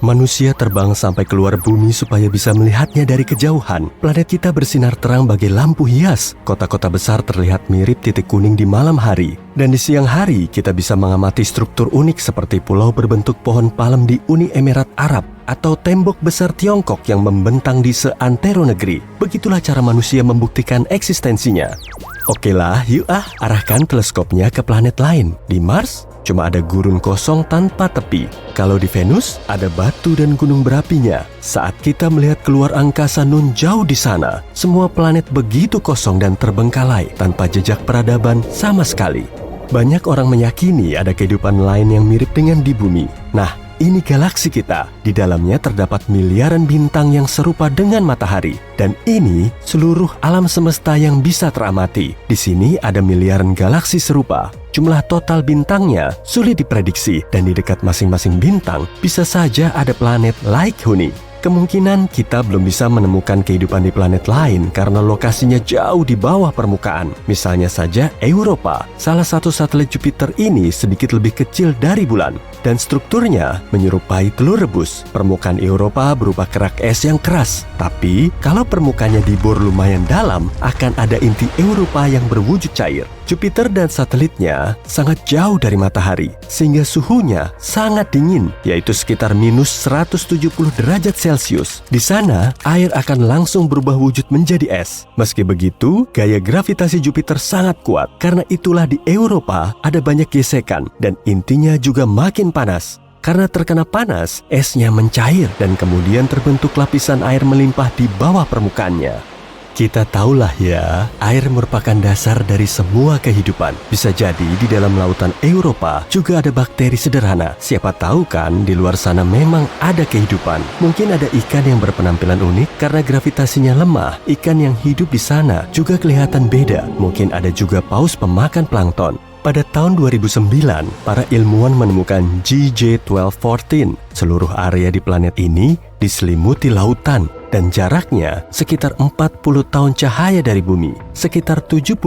Manusia terbang sampai keluar bumi supaya bisa melihatnya dari kejauhan. Planet kita bersinar terang bagai lampu hias. Kota-kota besar terlihat mirip titik kuning di malam hari. Dan di siang hari, kita bisa mengamati struktur unik seperti pulau berbentuk pohon palem di Uni Emirat Arab atau tembok besar Tiongkok yang membentang di seantero negeri. Begitulah cara manusia membuktikan eksistensinya. Oke lah, yuk arahkan teleskopnya ke planet lain. Di Mars, cuma ada gurun kosong tanpa tepi. Kalau di Venus, ada batu dan gunung berapinya. Saat kita melihat keluar angkasa nun jauh di sana, semua planet begitu kosong dan terbengkalai tanpa jejak peradaban sama sekali. Banyak orang meyakini ada kehidupan lain yang mirip dengan di bumi. Nah, ini galaksi kita. Di dalamnya terdapat miliaran bintang yang serupa dengan matahari. Dan ini seluruh alam semesta yang bisa teramati. Di sini ada miliaran galaksi serupa. Jumlah total bintangnya sulit diprediksi. Dan di dekat masing-masing bintang bisa saja ada planet like Huni. Kemungkinan kita belum bisa menemukan kehidupan di planet lain karena lokasinya jauh di bawah permukaan. Misalnya saja Europa. Salah satu satelit Jupiter ini sedikit lebih kecil dari bulan. Dan strukturnya menyerupai telur rebus. Permukaan Europa berupa kerak es yang keras. Tapi kalau permukaannya dibor lumayan dalam, akan ada inti Europa yang berwujud cair. Jupiter dan satelitnya sangat jauh dari matahari, sehingga suhunya sangat dingin, yaitu sekitar minus 170 derajat Celcius. Di sana, air akan langsung berubah wujud menjadi es. Meski begitu, gaya gravitasi Jupiter sangat kuat. Karena itulah di Europa ada banyak gesekan, dan intinya juga makin panas. Karena terkena panas, esnya mencair dan kemudian terbentuk lapisan air melimpah di bawah permukaannya. Kita tahulah ya, air merupakan dasar dari semua kehidupan. Bisa jadi di dalam lautan Europa juga ada bakteri sederhana. Siapa tahu kan di luar sana memang ada kehidupan. Mungkin ada ikan yang berpenampilan unik karena gravitasinya lemah. Ikan yang hidup di sana juga kelihatan beda. Mungkin ada juga paus pemakan plankton. Pada tahun 2009, para ilmuwan menemukan GJ1214. Seluruh area di planet ini diselimuti lautan dan jaraknya sekitar 40 tahun cahaya dari bumi. Sekitar 75%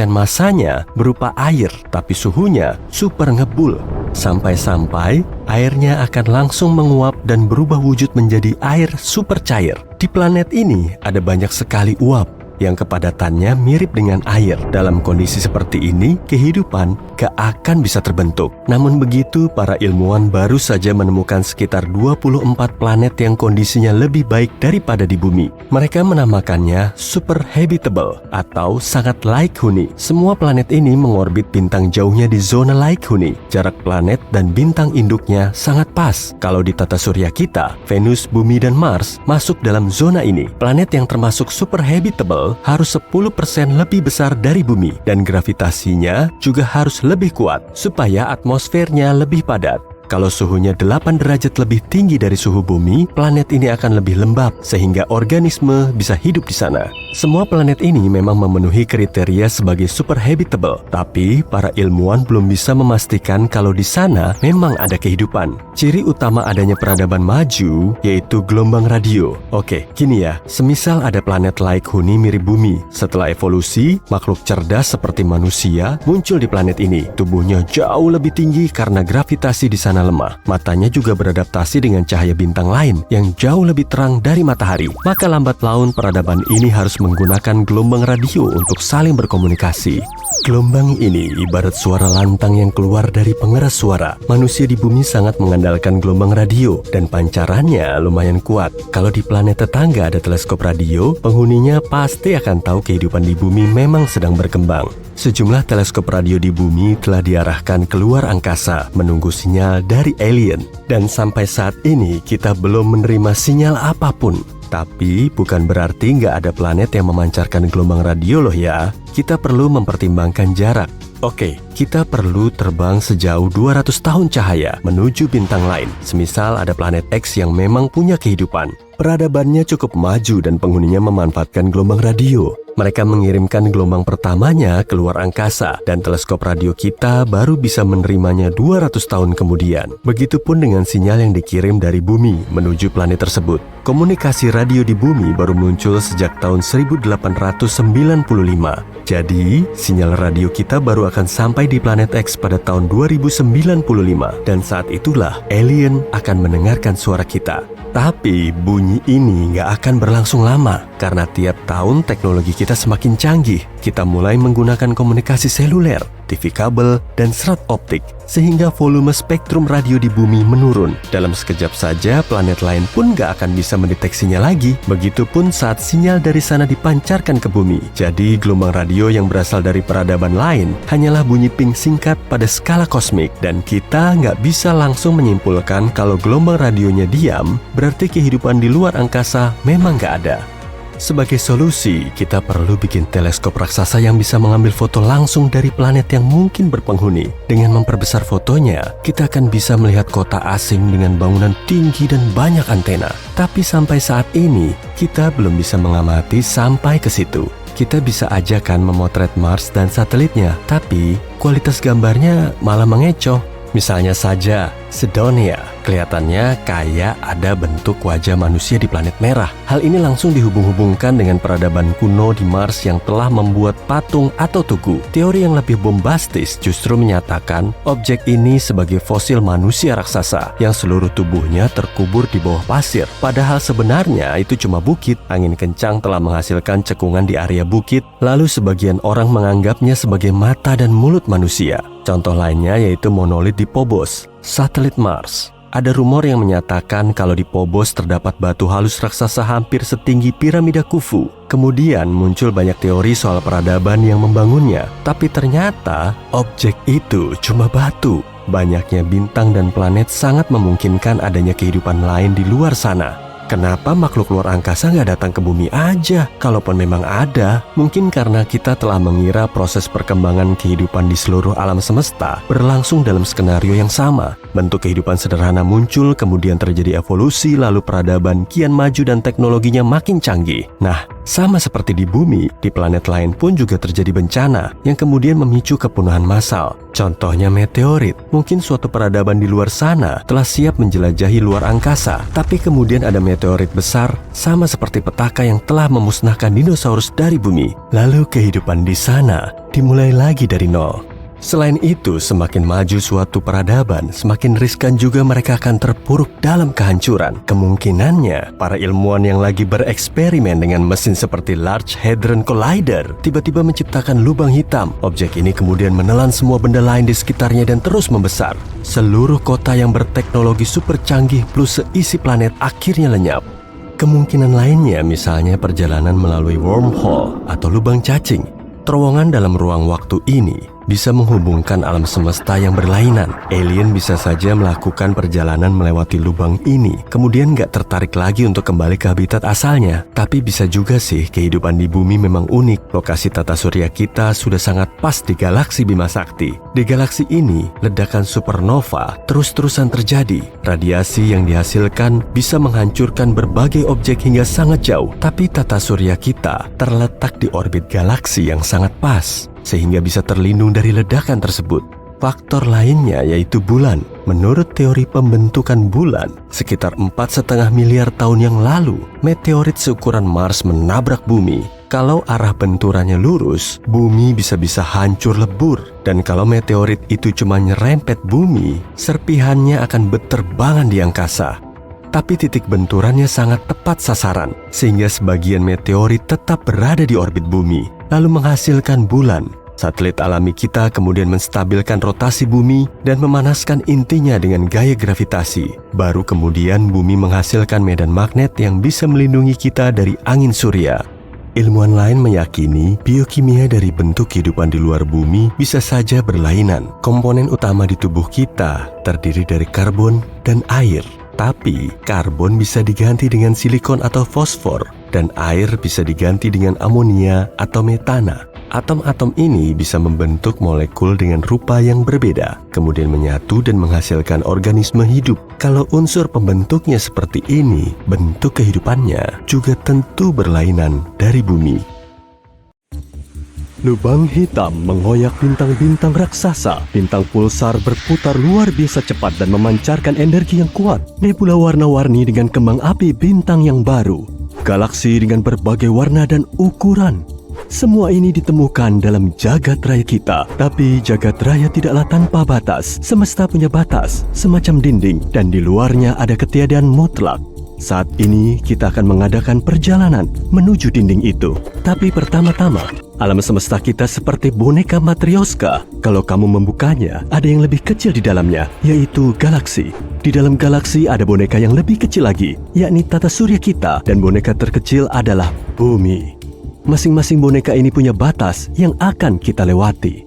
masanya berupa air, tapi suhunya super ngebul. Sampai-sampai airnya akan langsung menguap dan berubah wujud menjadi air super cair. Di planet ini ada banyak sekali uap yang kepadatannya mirip dengan air. Dalam kondisi seperti ini, kehidupan gak akan bisa terbentuk. Namun begitu, para ilmuwan baru saja menemukan sekitar 24 planet yang kondisinya lebih baik daripada di bumi. Mereka menamakannya super habitable atau sangat like Huni. Semua planet ini mengorbit bintang jauhnya di zona like Huni. Jarak planet dan bintang induknya sangat pas. Kalau di tata surya kita, Venus, Bumi, dan Mars masuk dalam zona ini. Planet yang termasuk super habitable harus 10% lebih besar dari bumi dan gravitasinya juga harus lebih kuat supaya atmosfernya lebih padat. Kalau suhunya 8 derajat lebih tinggi dari suhu bumi, planet ini akan lebih lembab sehingga organisme bisa hidup di sana. Semua planet ini memang memenuhi kriteria sebagai super habitable, tapi para ilmuwan belum bisa memastikan kalau di sana memang ada kehidupan. Ciri utama adanya peradaban maju yaitu gelombang radio. Oke, gini ya, semisal ada planet like Huni mirip bumi. Setelah evolusi, makhluk cerdas seperti manusia muncul di planet ini. Tubuhnya jauh lebih tinggi karena gravitasi di sana lemah. Matanya juga beradaptasi dengan cahaya bintang lain yang jauh lebih terang dari matahari. Maka lambat laun peradaban ini harus menggunakan gelombang radio untuk saling berkomunikasi. Gelombang ini ibarat suara lantang yang keluar dari pengeras suara. Manusia di bumi sangat mengandalkan gelombang radio dan pancarannya lumayan kuat. Kalau di planet tetangga ada teleskop radio, penghuninya pasti akan tahu kehidupan di bumi memang sedang berkembang. Sejumlah teleskop radio di bumi telah diarahkan keluar angkasa menunggu sinyal dari alien. Dan sampai saat ini kita belum menerima sinyal apapun. Tapi bukan berarti nggak ada planet yang memancarkan gelombang radio loh ya. Kita perlu mempertimbangkan jarak. Oke, kita perlu terbang sejauh 200 tahun cahaya menuju bintang lain. Semisal ada planet X yang memang punya kehidupan. Peradabannya cukup maju dan penghuninya memanfaatkan gelombang radio. Mereka mengirimkan gelombang pertamanya keluar angkasa dan teleskop radio kita baru bisa menerimanya 200 tahun kemudian. Begitupun dengan sinyal yang dikirim dari bumi menuju planet tersebut. Komunikasi radio di bumi baru muncul sejak tahun 1895. Jadi, sinyal radio kita baru akan sampai di planet X pada tahun 2095 dan saat itulah alien akan mendengarkan suara kita. Tapi bunyi ini nggak akan berlangsung lama karena tiap tahun teknologi kita semakin canggih. Kita mulai menggunakan komunikasi seluler, TV kabel, dan serat optik sehingga volume spektrum radio di bumi menurun. Dalam sekejap saja planet lain pun nggak akan bisa mendeteksinya lagi. Begitupun saat sinyal dari sana dipancarkan ke bumi. Jadi gelombang radio yang berasal dari peradaban lain hanyalah bunyi ping singkat pada skala kosmik dan kita nggak bisa langsung menyimpulkan kalau gelombang radionya diam, berarti kehidupan di luar angkasa memang nggak ada. Sebagai solusi, kita perlu bikin teleskop raksasa yang bisa mengambil foto langsung dari planet yang mungkin berpenghuni. Dengan memperbesar fotonya, kita akan bisa melihat kota asing dengan bangunan tinggi dan banyak antena. Tapi sampai saat ini, kita belum bisa mengamati sampai ke situ. Kita bisa aja kan memotret Mars dan satelitnya, tapi kualitas gambarnya malah mengecoh. Misalnya saja, Sidonia, kelihatannya kayak ada bentuk wajah manusia di planet merah. Hal ini langsung dihubung-hubungkan dengan peradaban kuno di Mars yang telah membuat patung atau tugu. Teori yang lebih bombastis justru menyatakan objek ini sebagai fosil manusia raksasa yang seluruh tubuhnya terkubur di bawah pasir. Padahal sebenarnya itu cuma bukit. Angin kencang telah menghasilkan cekungan di area bukit, lalu sebagian orang menganggapnya sebagai mata dan mulut manusia. Contoh lainnya yaitu monolit di Phobos, satelit Mars. Ada rumor yang menyatakan kalau di Phobos terdapat batu halus raksasa hampir setinggi piramida Khufu. Kemudian muncul banyak teori soal peradaban yang membangunnya. Tapi ternyata objek itu cuma batu. Banyaknya bintang dan planet sangat memungkinkan adanya kehidupan lain di luar sana. Kenapa makhluk luar angkasa nggak datang ke bumi aja? Kalaupun memang ada, mungkin karena kita telah mengira proses perkembangan kehidupan di seluruh alam semesta berlangsung dalam skenario yang sama. Bentuk kehidupan sederhana muncul, kemudian terjadi evolusi, lalu peradaban kian maju dan teknologinya makin canggih. Nah, sama seperti di bumi, di planet lain pun juga terjadi bencana yang kemudian memicu kepunuhan massal. Contohnya meteorit. Mungkin suatu peradaban di luar sana telah siap menjelajahi luar angkasa, tapi kemudian ada meteorit besar sama seperti petaka yang telah memusnahkan dinosaurus dari bumi. Lalu kehidupan di sana dimulai lagi dari nol. Selain itu, semakin maju suatu peradaban, semakin riskan juga mereka akan terpuruk dalam kehancuran. Kemungkinannya, para ilmuwan yang lagi bereksperimen dengan mesin seperti Large Hadron Collider tiba-tiba menciptakan lubang hitam. Objek ini kemudian menelan semua benda lain di sekitarnya dan terus membesar. Seluruh kota yang berteknologi super canggih plus seisi planet akhirnya lenyap. Kemungkinan lainnya misalnya perjalanan melalui wormhole atau lubang cacing. Terowongan dalam ruang waktu ini bisa menghubungkan alam semesta yang berlainan. Alien bisa saja melakukan perjalanan melewati lubang ini, kemudian nggak tertarik lagi untuk kembali ke habitat asalnya. Tapi bisa juga sih kehidupan di bumi memang unik. Lokasi tata surya kita sudah sangat pas di galaksi Bima Sakti. Di galaksi ini, ledakan supernova terus-terusan terjadi. Radiasi yang dihasilkan bisa menghancurkan berbagai objek hingga sangat jauh. Tapi tata surya kita terletak di orbit galaksi yang sangat pas, sehingga bisa terlindung dari ledakan tersebut. Faktor lainnya yaitu bulan. Menurut teori pembentukan bulan, sekitar 4,5 miliar tahun yang lalu, meteorit seukuran Mars menabrak bumi. Kalau arah benturannya lurus, bumi bisa-bisa hancur lebur. Dan kalau meteorit itu cuma nyerempet bumi, serpihannya akan berterbangan di angkasa. Tapi titik benturannya sangat tepat sasaran, sehingga sebagian meteorit tetap berada di orbit bumi, lalu menghasilkan bulan. Satelit alami kita kemudian menstabilkan rotasi bumi dan memanaskan intinya dengan gaya gravitasi. Baru kemudian bumi menghasilkan medan magnet yang bisa melindungi kita dari angin surya. Ilmuwan lain meyakini biokimia dari bentuk kehidupan di luar bumi bisa saja berlainan. Komponen utama di tubuh kita terdiri dari karbon dan air. Tapi karbon bisa diganti dengan silikon atau fosfor, dan air bisa diganti dengan amonia atau metana. Atom-atom ini bisa membentuk molekul dengan rupa yang berbeda, kemudian menyatu dan menghasilkan organisme hidup. Kalau unsur pembentuknya seperti ini, bentuk kehidupannya juga tentu berlainan dari bumi. Lubang hitam mengoyak bintang-bintang raksasa. Bintang pulsar berputar luar biasa cepat dan memancarkan energi yang kuat. Nebula warna-warni dengan kembang api bintang yang baru. Galaksi dengan berbagai warna dan ukuran. Semua ini ditemukan dalam jagat raya kita. Tapi jagat raya tidaklah tanpa batas. Semesta punya batas, semacam dinding, dan di luarnya ada ketiadaan mutlak. Saat ini kita akan mengadakan perjalanan menuju dinding itu. Tapi pertama-tama, alam semesta kita seperti boneka Matryoshka. Kalau kamu membukanya, ada yang lebih kecil di dalamnya, yaitu galaksi. Di dalam galaksi ada boneka yang lebih kecil lagi, yakni tata surya kita, dan boneka terkecil adalah bumi. Masing-masing boneka ini punya batas yang akan kita lewati.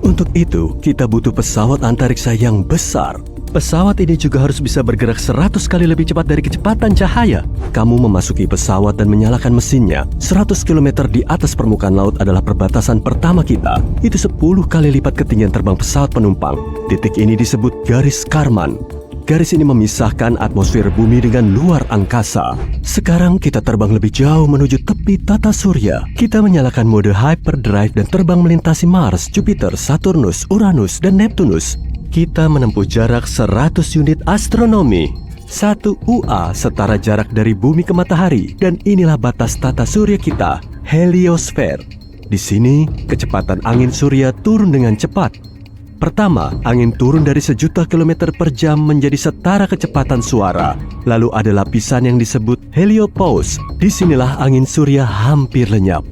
Untuk itu, kita butuh pesawat antariksa yang besar. Pesawat ini juga harus bisa bergerak 100 kali lebih cepat dari kecepatan cahaya. Kamu memasuki pesawat dan menyalakan mesinnya. 100 km di atas permukaan laut adalah perbatasan pertama kita. Itu 10 kali lipat ketinggian terbang pesawat penumpang. Titik ini disebut garis Kármán. Garis ini memisahkan atmosfer bumi dengan luar angkasa. Sekarang kita terbang lebih jauh menuju tepi tata surya. Kita menyalakan mode hyperdrive dan terbang melintasi Mars, Jupiter, Saturnus, Uranus, dan Neptunus. Kita menempuh jarak 100 unit astronomi. 1 UA setara jarak dari bumi ke matahari. Dan inilah batas tata surya kita, heliosfer. Di sini, kecepatan angin surya turun dengan cepat. Pertama, angin turun dari 1.000.000 km per jam menjadi setara kecepatan suara. Lalu ada lapisan yang disebut heliopause. Disinilah angin surya hampir lenyap.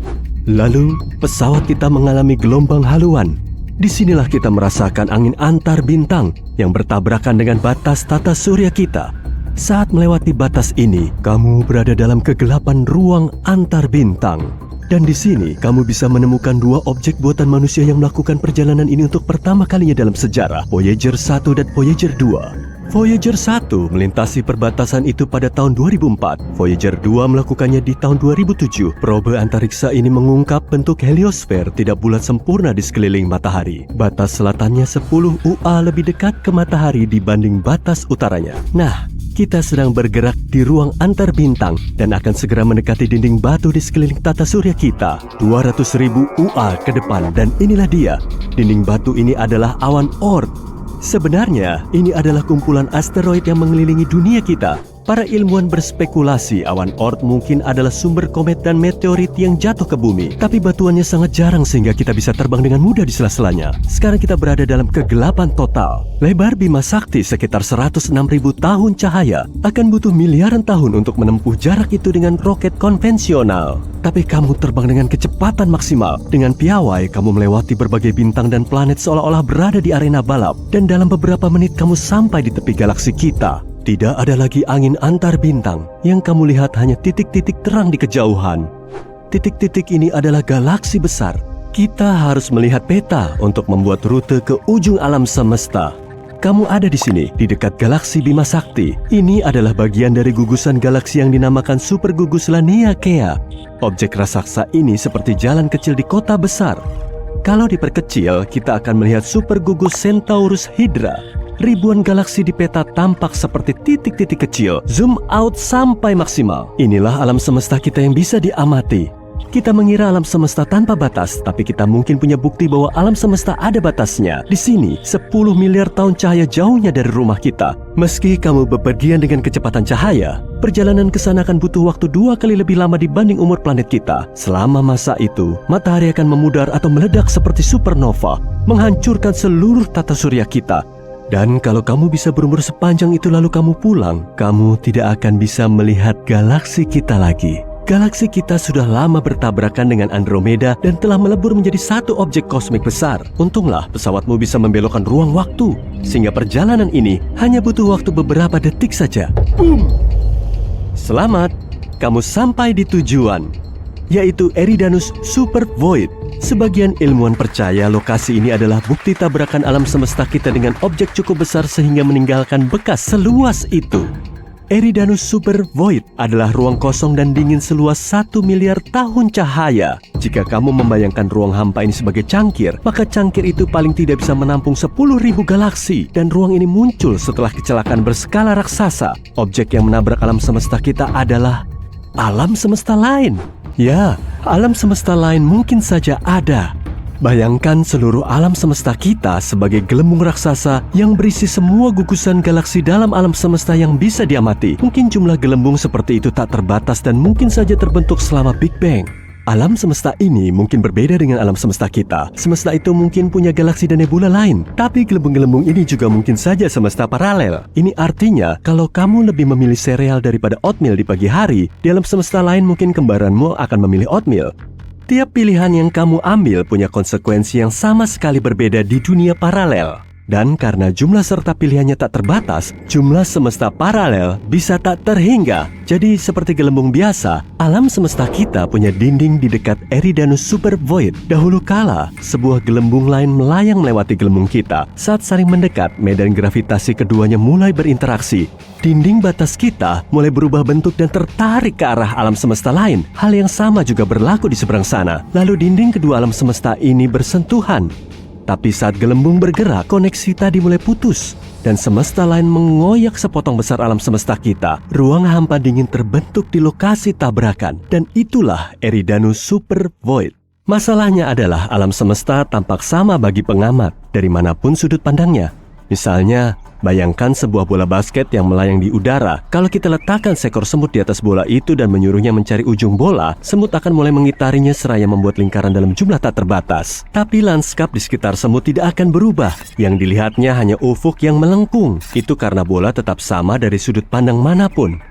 Lalu, pesawat kita mengalami gelombang haluan. Disinilah kita merasakan angin antar bintang yang bertabrakan dengan batas tata surya kita. Saat melewati batas ini, kamu berada dalam kegelapan ruang antar bintang. Dan di sini, kamu bisa menemukan 2 objek buatan manusia yang melakukan perjalanan ini untuk pertama kalinya dalam sejarah, Voyager 1 dan Voyager 2. Voyager 1 melintasi perbatasan itu pada tahun 2004. Voyager 2 melakukannya di tahun 2007. Probe antariksa ini mengungkap bentuk heliosfer tidak bulat sempurna di sekeliling matahari. Batas selatannya 10 UA lebih dekat ke matahari dibanding batas utaranya. Nah, kita sedang bergerak di ruang antar bintang dan akan segera mendekati dinding batu di sekeliling tata surya kita. 200.000 UA ke depan, dan inilah dia. Dinding batu ini adalah awan Oort. Sebenarnya, ini adalah kumpulan asteroid yang mengelilingi dunia kita. Para ilmuwan berspekulasi awan Oort mungkin adalah sumber komet dan meteorit yang jatuh ke bumi. Tapi batuannya sangat jarang sehingga kita bisa terbang dengan mudah di sela-selanya. Sekarang kita berada dalam kegelapan total. Lebar Bima Sakti sekitar 106.000 tahun cahaya. Akan butuh miliaran tahun untuk menempuh jarak itu dengan roket konvensional. Tapi kamu terbang dengan kecepatan maksimal. Dengan piawai, kamu melewati berbagai bintang dan planet seolah-olah berada di arena balap. Dan dalam beberapa menit kamu sampai di tepi galaksi kita. Tidak ada lagi angin antar bintang. Yang kamu lihat hanya titik-titik terang di kejauhan. Titik-titik ini adalah galaksi besar. Kita harus melihat peta untuk membuat rute ke ujung alam semesta. Kamu ada di sini, di dekat galaksi Bima Sakti. Ini adalah bagian dari gugusan galaksi yang dinamakan Super Gugus Laniakea. Objek raksasa ini seperti jalan kecil di kota besar. Kalau diperkecil, kita akan melihat Super Gugus Centaurus Hydra. Ribuan galaksi di peta tampak seperti titik-titik kecil. Zoom out sampai maksimal. Inilah alam semesta kita yang bisa diamati. Kita mengira alam semesta tanpa batas, tapi kita mungkin punya bukti bahwa alam semesta ada batasnya. Di sini, 10 miliar tahun cahaya jauhnya dari rumah kita. Meski kamu bepergian dengan kecepatan cahaya, perjalanan ke sana akan butuh waktu 2 kali lebih lama dibanding umur planet kita. Selama masa itu, matahari akan memudar atau meledak seperti supernova, menghancurkan seluruh tata surya kita. Dan kalau kamu bisa berumur sepanjang itu lalu kamu pulang, kamu tidak akan bisa melihat galaksi kita lagi. Galaksi kita sudah lama bertabrakan dengan Andromeda dan telah melebur menjadi satu objek kosmik besar. Untunglah pesawatmu bisa membelokkan ruang waktu, sehingga perjalanan ini hanya butuh waktu beberapa detik saja. Boom! Selamat, kamu sampai di tujuan, yaitu Eridanus Super Void. Sebagian ilmuwan percaya lokasi ini adalah bukti tabrakan alam semesta kita dengan objek cukup besar sehingga meninggalkan bekas seluas itu. Eridanus Super Void adalah ruang kosong dan dingin seluas 1 miliar tahun cahaya. Jika kamu membayangkan ruang hampa ini sebagai cangkir, maka cangkir itu paling tidak bisa menampung 10.000 galaksi. Dan ruang ini muncul setelah kecelakaan berskala raksasa. Objek yang menabrak alam semesta kita adalah alam semesta lain. Ya, alam semesta lain mungkin saja ada. Bayangkan seluruh alam semesta kita sebagai gelembung raksasa yang berisi semua gugusan galaksi dalam alam semesta yang bisa diamati. Mungkin jumlah gelembung seperti itu tak terbatas dan mungkin saja terbentuk selama Big Bang. Alam semesta ini mungkin berbeda dengan alam semesta kita. Semesta itu mungkin punya galaksi dan nebula lain, tapi gelembung-gelembung ini juga mungkin saja semesta paralel. Ini artinya, kalau kamu lebih memilih sereal daripada oatmeal di pagi hari, di alam semesta lain mungkin kembaranmu akan memilih oatmeal. Tiap pilihan yang kamu ambil punya konsekuensi yang sama sekali berbeda di dunia paralel. Dan karena jumlah serta pilihannya tak terbatas, jumlah semesta paralel bisa tak terhingga. Jadi seperti gelembung biasa, alam semesta kita punya dinding di dekat Eridanus Super Void. Dahulu kala, sebuah gelembung lain melayang melewati gelembung kita. Saat saling mendekat, medan gravitasi keduanya mulai berinteraksi. Dinding batas kita mulai berubah bentuk dan tertarik ke arah alam semesta lain. Hal yang sama juga berlaku di seberang sana. Lalu dinding kedua alam semesta ini bersentuhan. Tapi saat gelembung bergerak, koneksi tadi mulai putus. Dan semesta lain mengoyak sepotong besar alam semesta kita. Ruang hampa dingin terbentuk di lokasi tabrakan. Dan itulah Eridanus Super Void. Masalahnya adalah alam semesta tampak sama bagi pengamat, dari manapun sudut pandangnya. Misalnya, bayangkan sebuah bola basket yang melayang di udara. Kalau kita letakkan seekor semut di atas bola itu dan menyuruhnya mencari ujung bola, semut akan mulai mengitarinya seraya membuat lingkaran dalam jumlah tak terbatas. Tapi lanskap di sekitar semut tidak akan berubah. Yang dilihatnya hanya ufuk yang melengkung. Itu karena bola tetap sama dari sudut pandang manapun.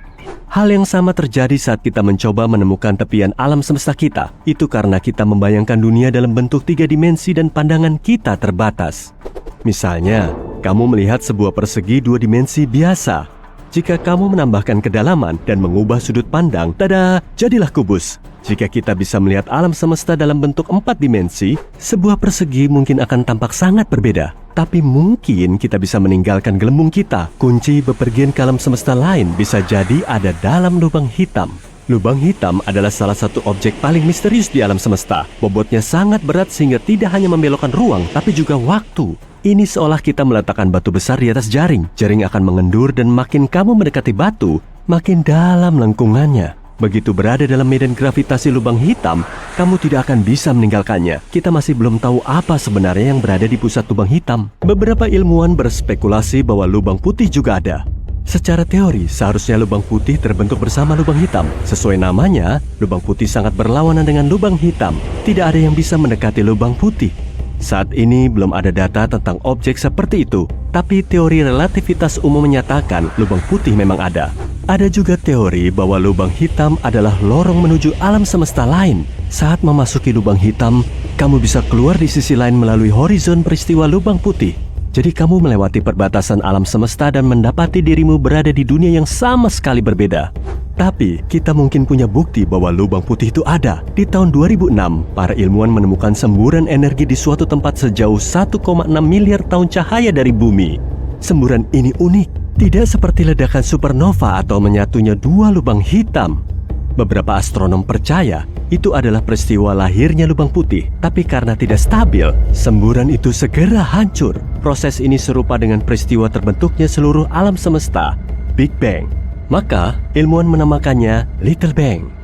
Hal yang sama terjadi saat kita mencoba menemukan tepian alam semesta kita. Itu karena kita membayangkan dunia dalam bentuk 3 dimensi dan pandangan kita terbatas. Misalnya, kamu melihat sebuah persegi 2 dimensi biasa. Jika kamu menambahkan kedalaman dan mengubah sudut pandang, tada, jadilah kubus. Jika kita bisa melihat alam semesta dalam bentuk 4 dimensi, sebuah persegi mungkin akan tampak sangat berbeda. Tapi mungkin kita bisa meninggalkan gelembung kita. Kunci bepergian ke alam semesta lain bisa jadi ada dalam lubang hitam. Lubang hitam adalah salah satu objek paling misterius di alam semesta. Bobotnya sangat berat sehingga tidak hanya membelokkan ruang, tapi juga waktu. Ini seolah kita meletakkan batu besar di atas jaring. Jaring akan mengendur dan makin kamu mendekati batu, makin dalam lengkungannya. Begitu berada dalam medan gravitasi lubang hitam, kamu tidak akan bisa meninggalkannya. Kita masih belum tahu apa sebenarnya yang berada di pusat lubang hitam. Beberapa ilmuwan berspekulasi bahwa lubang putih juga ada. Secara teori, seharusnya lubang putih terbentuk bersama lubang hitam. Sesuai namanya, lubang putih sangat berlawanan dengan lubang hitam. Tidak ada yang bisa mendekati lubang putih. Saat ini belum ada data tentang objek seperti itu, tapi teori relativitas umum menyatakan lubang putih memang ada. Ada juga teori bahwa lubang hitam adalah lorong menuju alam semesta lain. Saat memasuki lubang hitam, kamu bisa keluar di sisi lain melalui horizon peristiwa lubang putih. Jadi kamu melewati perbatasan alam semesta dan mendapati dirimu berada di dunia yang sama sekali berbeda. Tapi, kita mungkin punya bukti bahwa lubang putih itu ada. Di tahun 2006, para ilmuwan menemukan semburan energi di suatu tempat sejauh 1,6 miliar tahun cahaya dari bumi. Semburan ini unik, tidak seperti ledakan supernova atau menyatunya 2 lubang hitam. Beberapa astronom percaya itu adalah peristiwa lahirnya lubang putih. Tapi karena tidak stabil, semburan itu segera hancur. Proses ini serupa dengan peristiwa terbentuknya seluruh alam semesta, Big Bang. Maka, ilmuwan menamakannya Little Bang.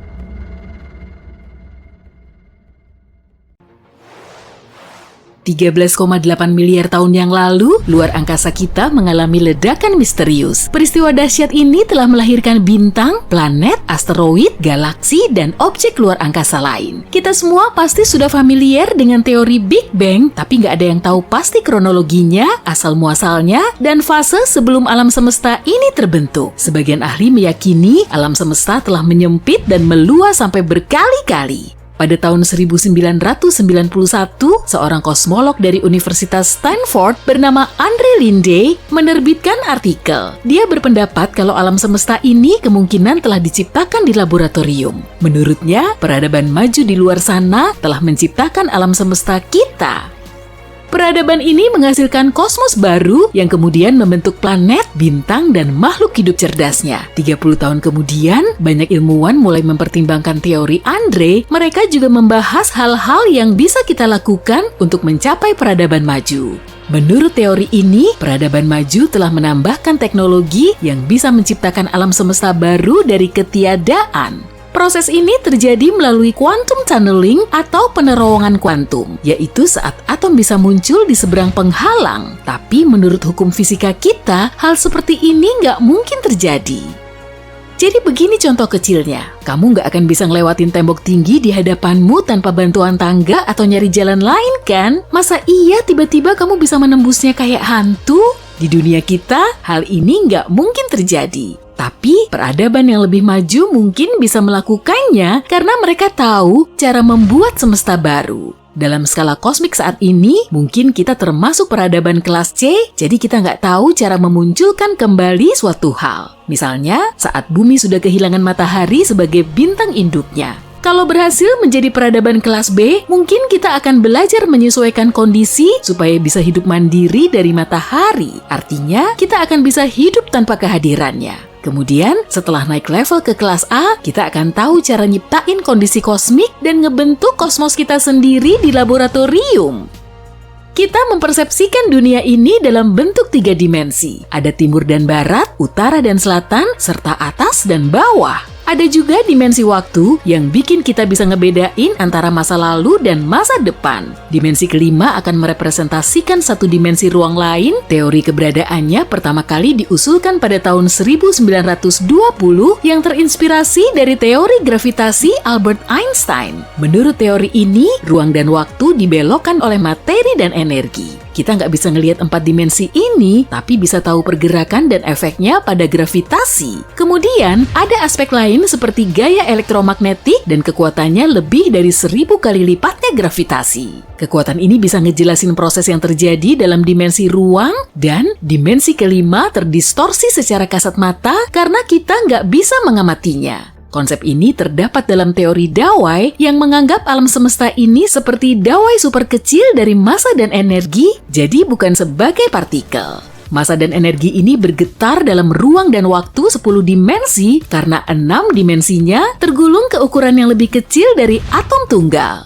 13,8 miliar tahun yang lalu, luar angkasa kita mengalami ledakan misterius. Peristiwa dahsyat ini telah melahirkan bintang, planet, asteroid, galaksi, dan objek luar angkasa lain. Kita semua pasti sudah familiar dengan teori Big Bang, tapi nggak ada yang tahu pasti kronologinya, asal-muasalnya, dan fase sebelum alam semesta ini terbentuk. Sebagian ahli meyakini alam semesta telah menyempit dan meluas sampai berkali-kali. Pada tahun 1991, seorang kosmolog dari Universitas Stanford bernama Andre Linde menerbitkan artikel. Dia berpendapat kalau alam semesta ini kemungkinan telah diciptakan di laboratorium. Menurutnya, peradaban maju di luar sana telah menciptakan alam semesta kita. Peradaban ini menghasilkan kosmos baru yang kemudian membentuk planet, bintang, dan makhluk hidup cerdasnya. 30 tahun kemudian, banyak ilmuwan mulai mempertimbangkan teori Andre. Mereka juga membahas hal-hal yang bisa kita lakukan untuk mencapai peradaban maju. Menurut teori ini, peradaban maju telah menambahkan teknologi yang bisa menciptakan alam semesta baru dari ketiadaan. Proses ini terjadi melalui quantum tunneling atau penerowongan kuantum, yaitu saat atom bisa muncul di seberang penghalang. Tapi menurut hukum fisika kita, hal seperti ini nggak mungkin terjadi. Jadi begini contoh kecilnya, kamu nggak akan bisa ngelewatin tembok tinggi di hadapanmu tanpa bantuan tangga atau nyari jalan lain kan? Masa iya tiba-tiba kamu bisa menembusnya kayak hantu? Di dunia kita, hal ini nggak mungkin terjadi. Tapi peradaban yang lebih maju mungkin bisa melakukannya karena mereka tahu cara membuat semesta baru. Dalam skala kosmik saat ini, mungkin kita termasuk peradaban kelas C, jadi kita nggak tahu cara memunculkan kembali suatu hal. Misalnya, saat bumi sudah kehilangan matahari sebagai bintang induknya. Kalau berhasil menjadi peradaban kelas B, mungkin kita akan belajar menyesuaikan kondisi supaya bisa hidup mandiri dari matahari. Artinya, kita akan bisa hidup tanpa kehadirannya. Kemudian, setelah naik level ke kelas A, kita akan tahu cara nyiptain kondisi kosmik dan ngebentuk kosmos kita sendiri di laboratorium. Kita mempersepsikan dunia ini dalam bentuk 3 dimensi. Ada timur dan barat, utara dan selatan, serta atas dan bawah. Ada juga dimensi waktu yang bikin kita bisa ngebedain antara masa lalu dan masa depan. Dimensi kelima akan merepresentasikan satu dimensi ruang lain. Teori keberadaannya pertama kali diusulkan pada tahun 1920 yang terinspirasi dari teori gravitasi Albert Einstein. Menurut teori ini, ruang dan waktu dibelokkan oleh materi dan energi. Kita nggak bisa ngelihat 4 dimensi ini, tapi bisa tahu pergerakan dan efeknya pada gravitasi. Kemudian, ada aspek lain seperti gaya elektromagnetik dan kekuatannya lebih dari 1000 kali lipatnya gravitasi. Kekuatan ini bisa ngejelasin proses yang terjadi dalam dimensi ruang, dan dimensi kelima terdistorsi secara kasat mata karena kita nggak bisa mengamatinya. Konsep ini terdapat dalam teori dawai yang menganggap alam semesta ini seperti dawai super kecil dari massa dan energi, jadi bukan sebagai partikel. Massa dan energi ini bergetar dalam ruang dan waktu 10 dimensi karena 6 dimensinya tergulung ke ukuran yang lebih kecil dari atom tunggal.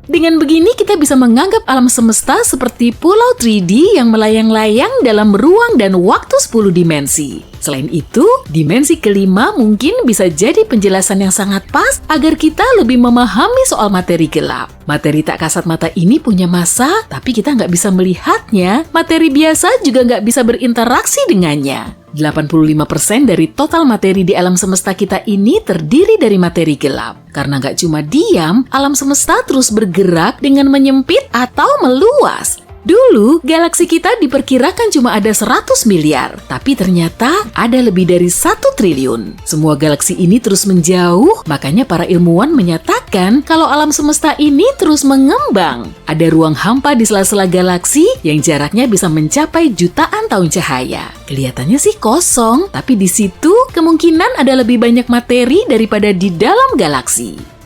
Dengan begini kita bisa menganggap alam semesta seperti pulau 3D yang melayang-layang dalam ruang dan waktu 10 dimensi. Selain itu, dimensi kelima mungkin bisa jadi penjelasan yang sangat pas agar kita lebih memahami soal materi gelap. Materi tak kasat mata ini punya massa, tapi kita nggak bisa melihatnya. Materi biasa juga nggak bisa berinteraksi dengannya. 85% dari total materi di alam semesta kita ini terdiri dari materi gelap. Karena nggak cuma diam, alam semesta terus bergerak dengan menyempit atau meluas. Dulu, galaksi kita diperkirakan cuma ada 100 miliar, tapi ternyata ada lebih dari 1 triliun. Semua galaksi ini terus menjauh, makanya para ilmuwan menyatakan kalau alam semesta ini terus mengembang. Ada ruang hampa di sela-sela galaksi yang jaraknya bisa mencapai jutaan tahun cahaya. Kelihatannya sih kosong, tapi di situ kemungkinan ada lebih banyak materi daripada di dalam galaksi.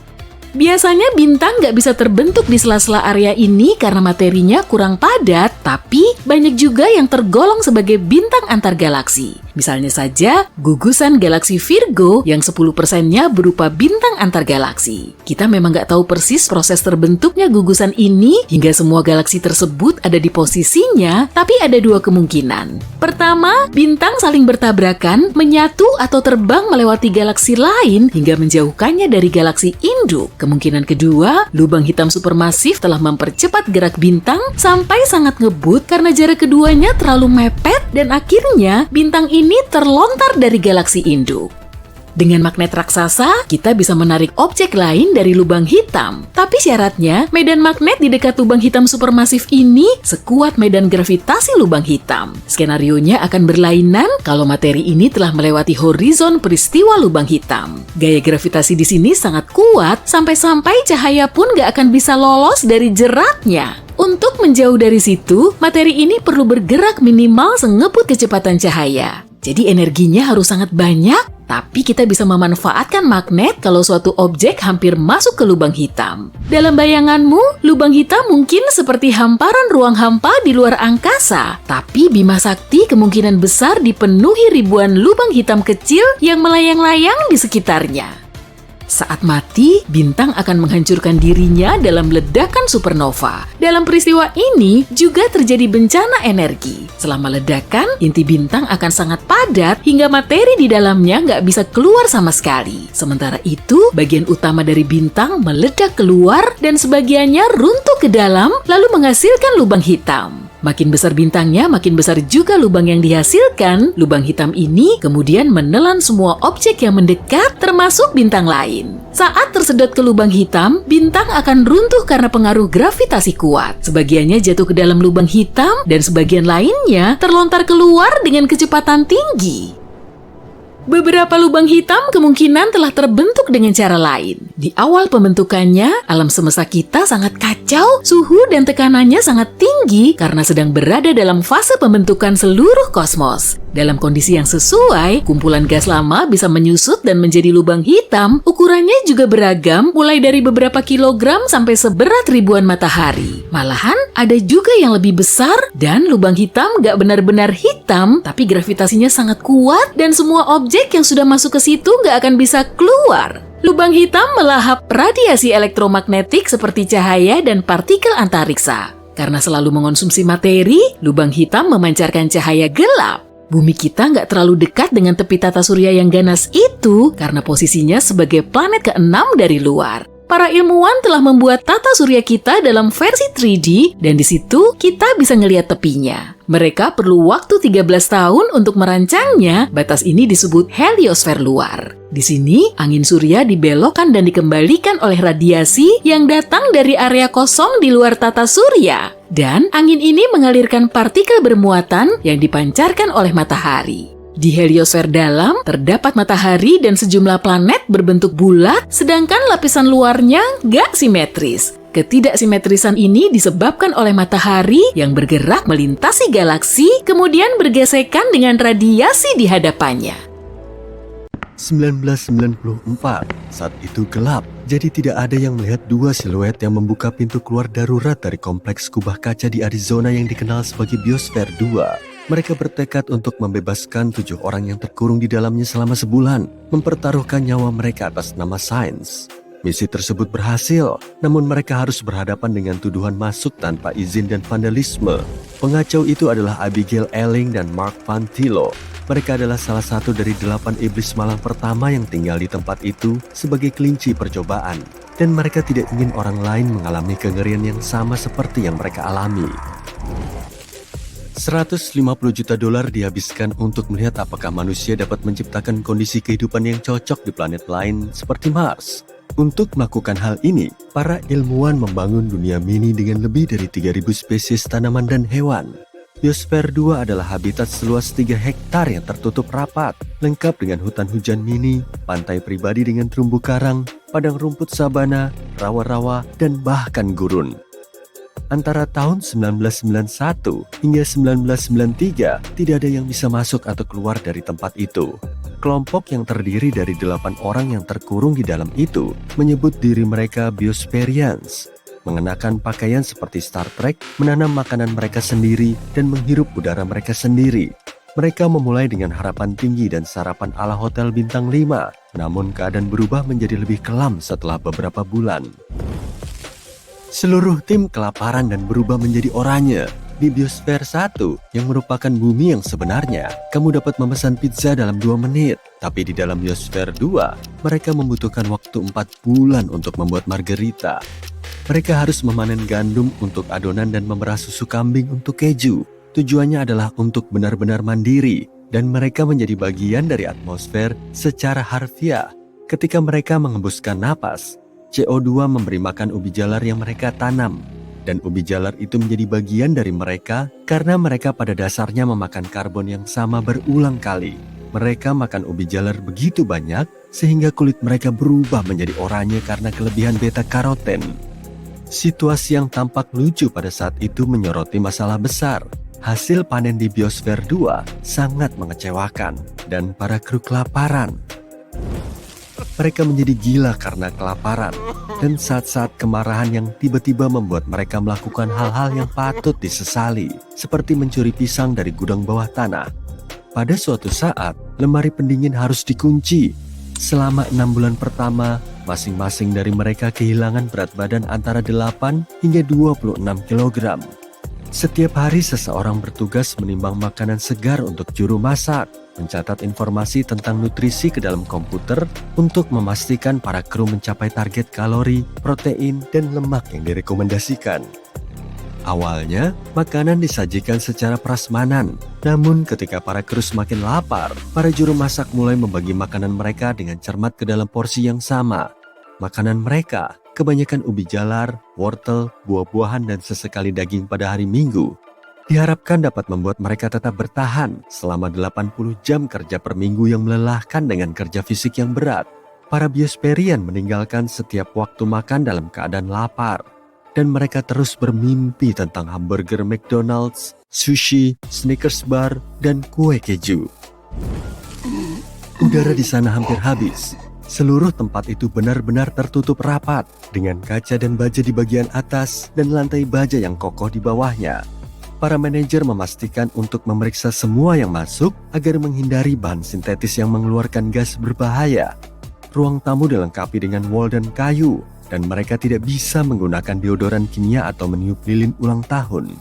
Biasanya bintang nggak bisa terbentuk di sela-sela area ini karena materinya kurang padat, tapi banyak juga yang tergolong sebagai bintang antar galaksi. Misalnya saja, gugusan galaksi Virgo yang 10%-nya berupa bintang antar galaksi. Kita memang nggak tahu persis proses terbentuknya gugusan ini hingga semua galaksi tersebut ada di posisinya, tapi ada 2 kemungkinan. Pertama, bintang saling bertabrakan, menyatu atau terbang melewati galaksi lain hingga menjauhkannya dari galaksi induk. Kemungkinan kedua, lubang hitam supermasif telah mempercepat gerak bintang sampai sangat ngebut karena jarak keduanya terlalu mepet dan akhirnya bintang ini terlontar dari galaksi induk. Dengan magnet raksasa, kita bisa menarik objek lain dari lubang hitam. Tapi syaratnya, medan magnet di dekat lubang hitam supermasif ini sekuat medan gravitasi lubang hitam. Skenarionya akan berlainan kalau materi ini telah melewati horizon peristiwa lubang hitam. Gaya gravitasi di sini sangat kuat, sampai-sampai cahaya pun gak akan bisa lolos dari jeratnya. Untuk menjauh dari situ, materi ini perlu bergerak minimal sengebut kecepatan cahaya. Jadi energinya harus sangat banyak, tapi kita bisa memanfaatkan magnet kalau suatu objek hampir masuk ke lubang hitam. Dalam bayanganmu, lubang hitam mungkin seperti hamparan ruang hampa di luar angkasa, tapi Bima Sakti kemungkinan besar dipenuhi ribuan lubang hitam kecil yang melayang-layang di sekitarnya. Saat mati, bintang akan menghancurkan dirinya dalam ledakan supernova. Dalam peristiwa ini juga terjadi bencana energi. Selama ledakan, inti bintang akan sangat padat hingga materi di dalamnya nggak bisa keluar sama sekali. Sementara itu, bagian utama dari bintang meledak keluar dan sebagiannya runtuh ke dalam lalu menghasilkan lubang hitam. Makin besar bintangnya, makin besar juga lubang yang dihasilkan. Lubang hitam ini kemudian menelan semua objek yang mendekat, termasuk bintang lain. Saat tersedot ke lubang hitam, bintang akan runtuh karena pengaruh gravitasi kuat. Sebagiannya jatuh ke dalam lubang hitam, dan sebagian lainnya terlontar keluar dengan kecepatan tinggi. Beberapa lubang hitam kemungkinan telah terbentuk dengan cara lain. Di awal pembentukannya, alam semesta kita sangat kacau, suhu dan tekanannya sangat tinggi karena sedang berada dalam fase pembentukan seluruh kosmos. Dalam kondisi yang sesuai, kumpulan gas lama bisa menyusut dan menjadi lubang hitam. Ukurannya juga beragam, mulai dari beberapa kilogram sampai seberat ribuan matahari. Malahan, ada juga yang lebih besar dan lubang hitam gak benar-benar hitam, tapi gravitasinya sangat kuat dan semua objek yang sudah masuk ke situ gak akan bisa keluar. Lubang hitam melahap radiasi elektromagnetik seperti cahaya dan partikel antariksa. Karena selalu mengonsumsi materi, lubang hitam memancarkan cahaya gelap. Bumi kita nggak terlalu dekat dengan tepi tata surya yang ganas itu karena posisinya sebagai planet ke-6 dari luar. Para ilmuwan telah membuat tata surya kita dalam versi 3D dan di situ kita bisa ngelihat tepinya. Mereka perlu waktu 13 tahun untuk merancangnya. Batas ini disebut heliosfer luar. Di sini, angin surya dibelokkan dan dikembalikan oleh radiasi yang datang dari area kosong di luar tata surya. Dan angin ini mengalirkan partikel bermuatan yang dipancarkan oleh matahari. Di heliosfer dalam, terdapat matahari dan sejumlah planet berbentuk bulat, sedangkan lapisan luarnya gak simetris. Ketidaksimetrisan ini disebabkan oleh matahari yang bergerak melintasi galaksi, kemudian bergesekan dengan radiasi di hadapannya. 1994, saat itu gelap, jadi tidak ada yang melihat dua siluet yang membuka pintu keluar darurat dari kompleks kubah kaca di Arizona yang dikenal sebagai Biosfer 2. Mereka bertekad untuk membebaskan 7 orang yang terkurung di dalamnya selama sebulan, mempertaruhkan nyawa mereka atas nama sains. Misi tersebut berhasil, namun mereka harus berhadapan dengan tuduhan masuk tanpa izin dan vandalisme. Pengacau itu adalah Abigail Elling dan Mark Pantillo. Mereka adalah salah satu dari 8 iblis malang pertama yang tinggal di tempat itu sebagai kelinci percobaan. Dan mereka tidak ingin orang lain mengalami kengerian yang sama seperti yang mereka alami. $150 juta dihabiskan untuk melihat apakah manusia dapat menciptakan kondisi kehidupan yang cocok di planet lain seperti Mars. Untuk melakukan hal ini, para ilmuwan membangun dunia mini dengan lebih dari 3.000 spesies tanaman dan hewan. Biosfer 2 adalah habitat seluas 3 hektar yang tertutup rapat, lengkap dengan hutan hujan mini, pantai pribadi dengan terumbu karang, padang rumput sabana, rawa-rawa, dan bahkan gurun. Antara tahun 1991 hingga 1993, tidak ada yang bisa masuk atau keluar dari tempat itu. Kelompok yang terdiri dari 8 orang yang terkurung di dalam itu menyebut diri mereka Biosperians, mengenakan pakaian seperti Star Trek, menanam makanan mereka sendiri, dan menghirup udara mereka sendiri. Mereka memulai dengan harapan tinggi dan sarapan ala hotel bintang 5, namun keadaan berubah menjadi lebih kelam setelah beberapa bulan. Seluruh tim kelaparan dan berubah menjadi oranye. Di Biosfer 1, yang merupakan bumi yang sebenarnya, kamu dapat memesan pizza dalam 2 menit. Tapi di dalam Biosfer 2, mereka membutuhkan waktu 4 bulan untuk membuat margarita. Mereka harus memanen gandum untuk adonan dan memerah susu kambing untuk keju. Tujuannya adalah untuk benar-benar mandiri, dan mereka menjadi bagian dari atmosfer secara harfiah. Ketika mereka mengembuskan napas, CO2 memberi makan ubi jalar yang mereka tanam. Dan ubi jalar itu menjadi bagian dari mereka karena mereka pada dasarnya memakan karbon yang sama berulang kali. Mereka makan ubi jalar begitu banyak sehingga kulit mereka berubah menjadi oranye karena kelebihan beta-karoten. Situasi yang tampak lucu pada saat itu menyoroti masalah besar. Hasil panen di Biosfer 2 sangat mengecewakan dan para kru kelaparan. Mereka menjadi gila karena kelaparan dan saat-saat kemarahan yang tiba-tiba membuat mereka melakukan hal-hal yang patut disesali, seperti mencuri pisang dari gudang bawah tanah. Pada suatu saat, lemari pendingin harus dikunci. Selama 6 bulan pertama, masing-masing dari mereka kehilangan berat badan antara 8 hingga 26 kg. Setiap hari seseorang bertugas menimbang makanan segar untuk juru masak, mencatat informasi tentang nutrisi ke dalam komputer untuk memastikan para kru mencapai target kalori, protein, dan lemak yang direkomendasikan. Awalnya, makanan disajikan secara prasmanan. Namun ketika para kru semakin lapar, para juru masak mulai membagi makanan mereka dengan cermat ke dalam porsi yang sama. Makanan mereka kebanyakan ubi jalar, wortel, buah-buahan, dan sesekali daging pada hari Minggu. Diharapkan dapat membuat mereka tetap bertahan selama 80 jam kerja per minggu yang melelahkan dengan kerja fisik yang berat. Para biosperian meninggalkan setiap waktu makan dalam keadaan lapar. Dan mereka terus bermimpi tentang hamburger McDonald's, sushi, Snickers bar, dan kue keju. Udara di sana hampir habis. Seluruh tempat itu benar-benar tertutup rapat dengan kaca dan baja di bagian atas dan lantai baja yang kokoh di bawahnya. Para manajer memastikan untuk memeriksa semua yang masuk agar menghindari bahan sintetis yang mengeluarkan gas berbahaya. Ruang tamu dilengkapi dengan wall dan kayu, dan mereka tidak bisa menggunakan deodoran kimia atau meniup lilin ulang tahun.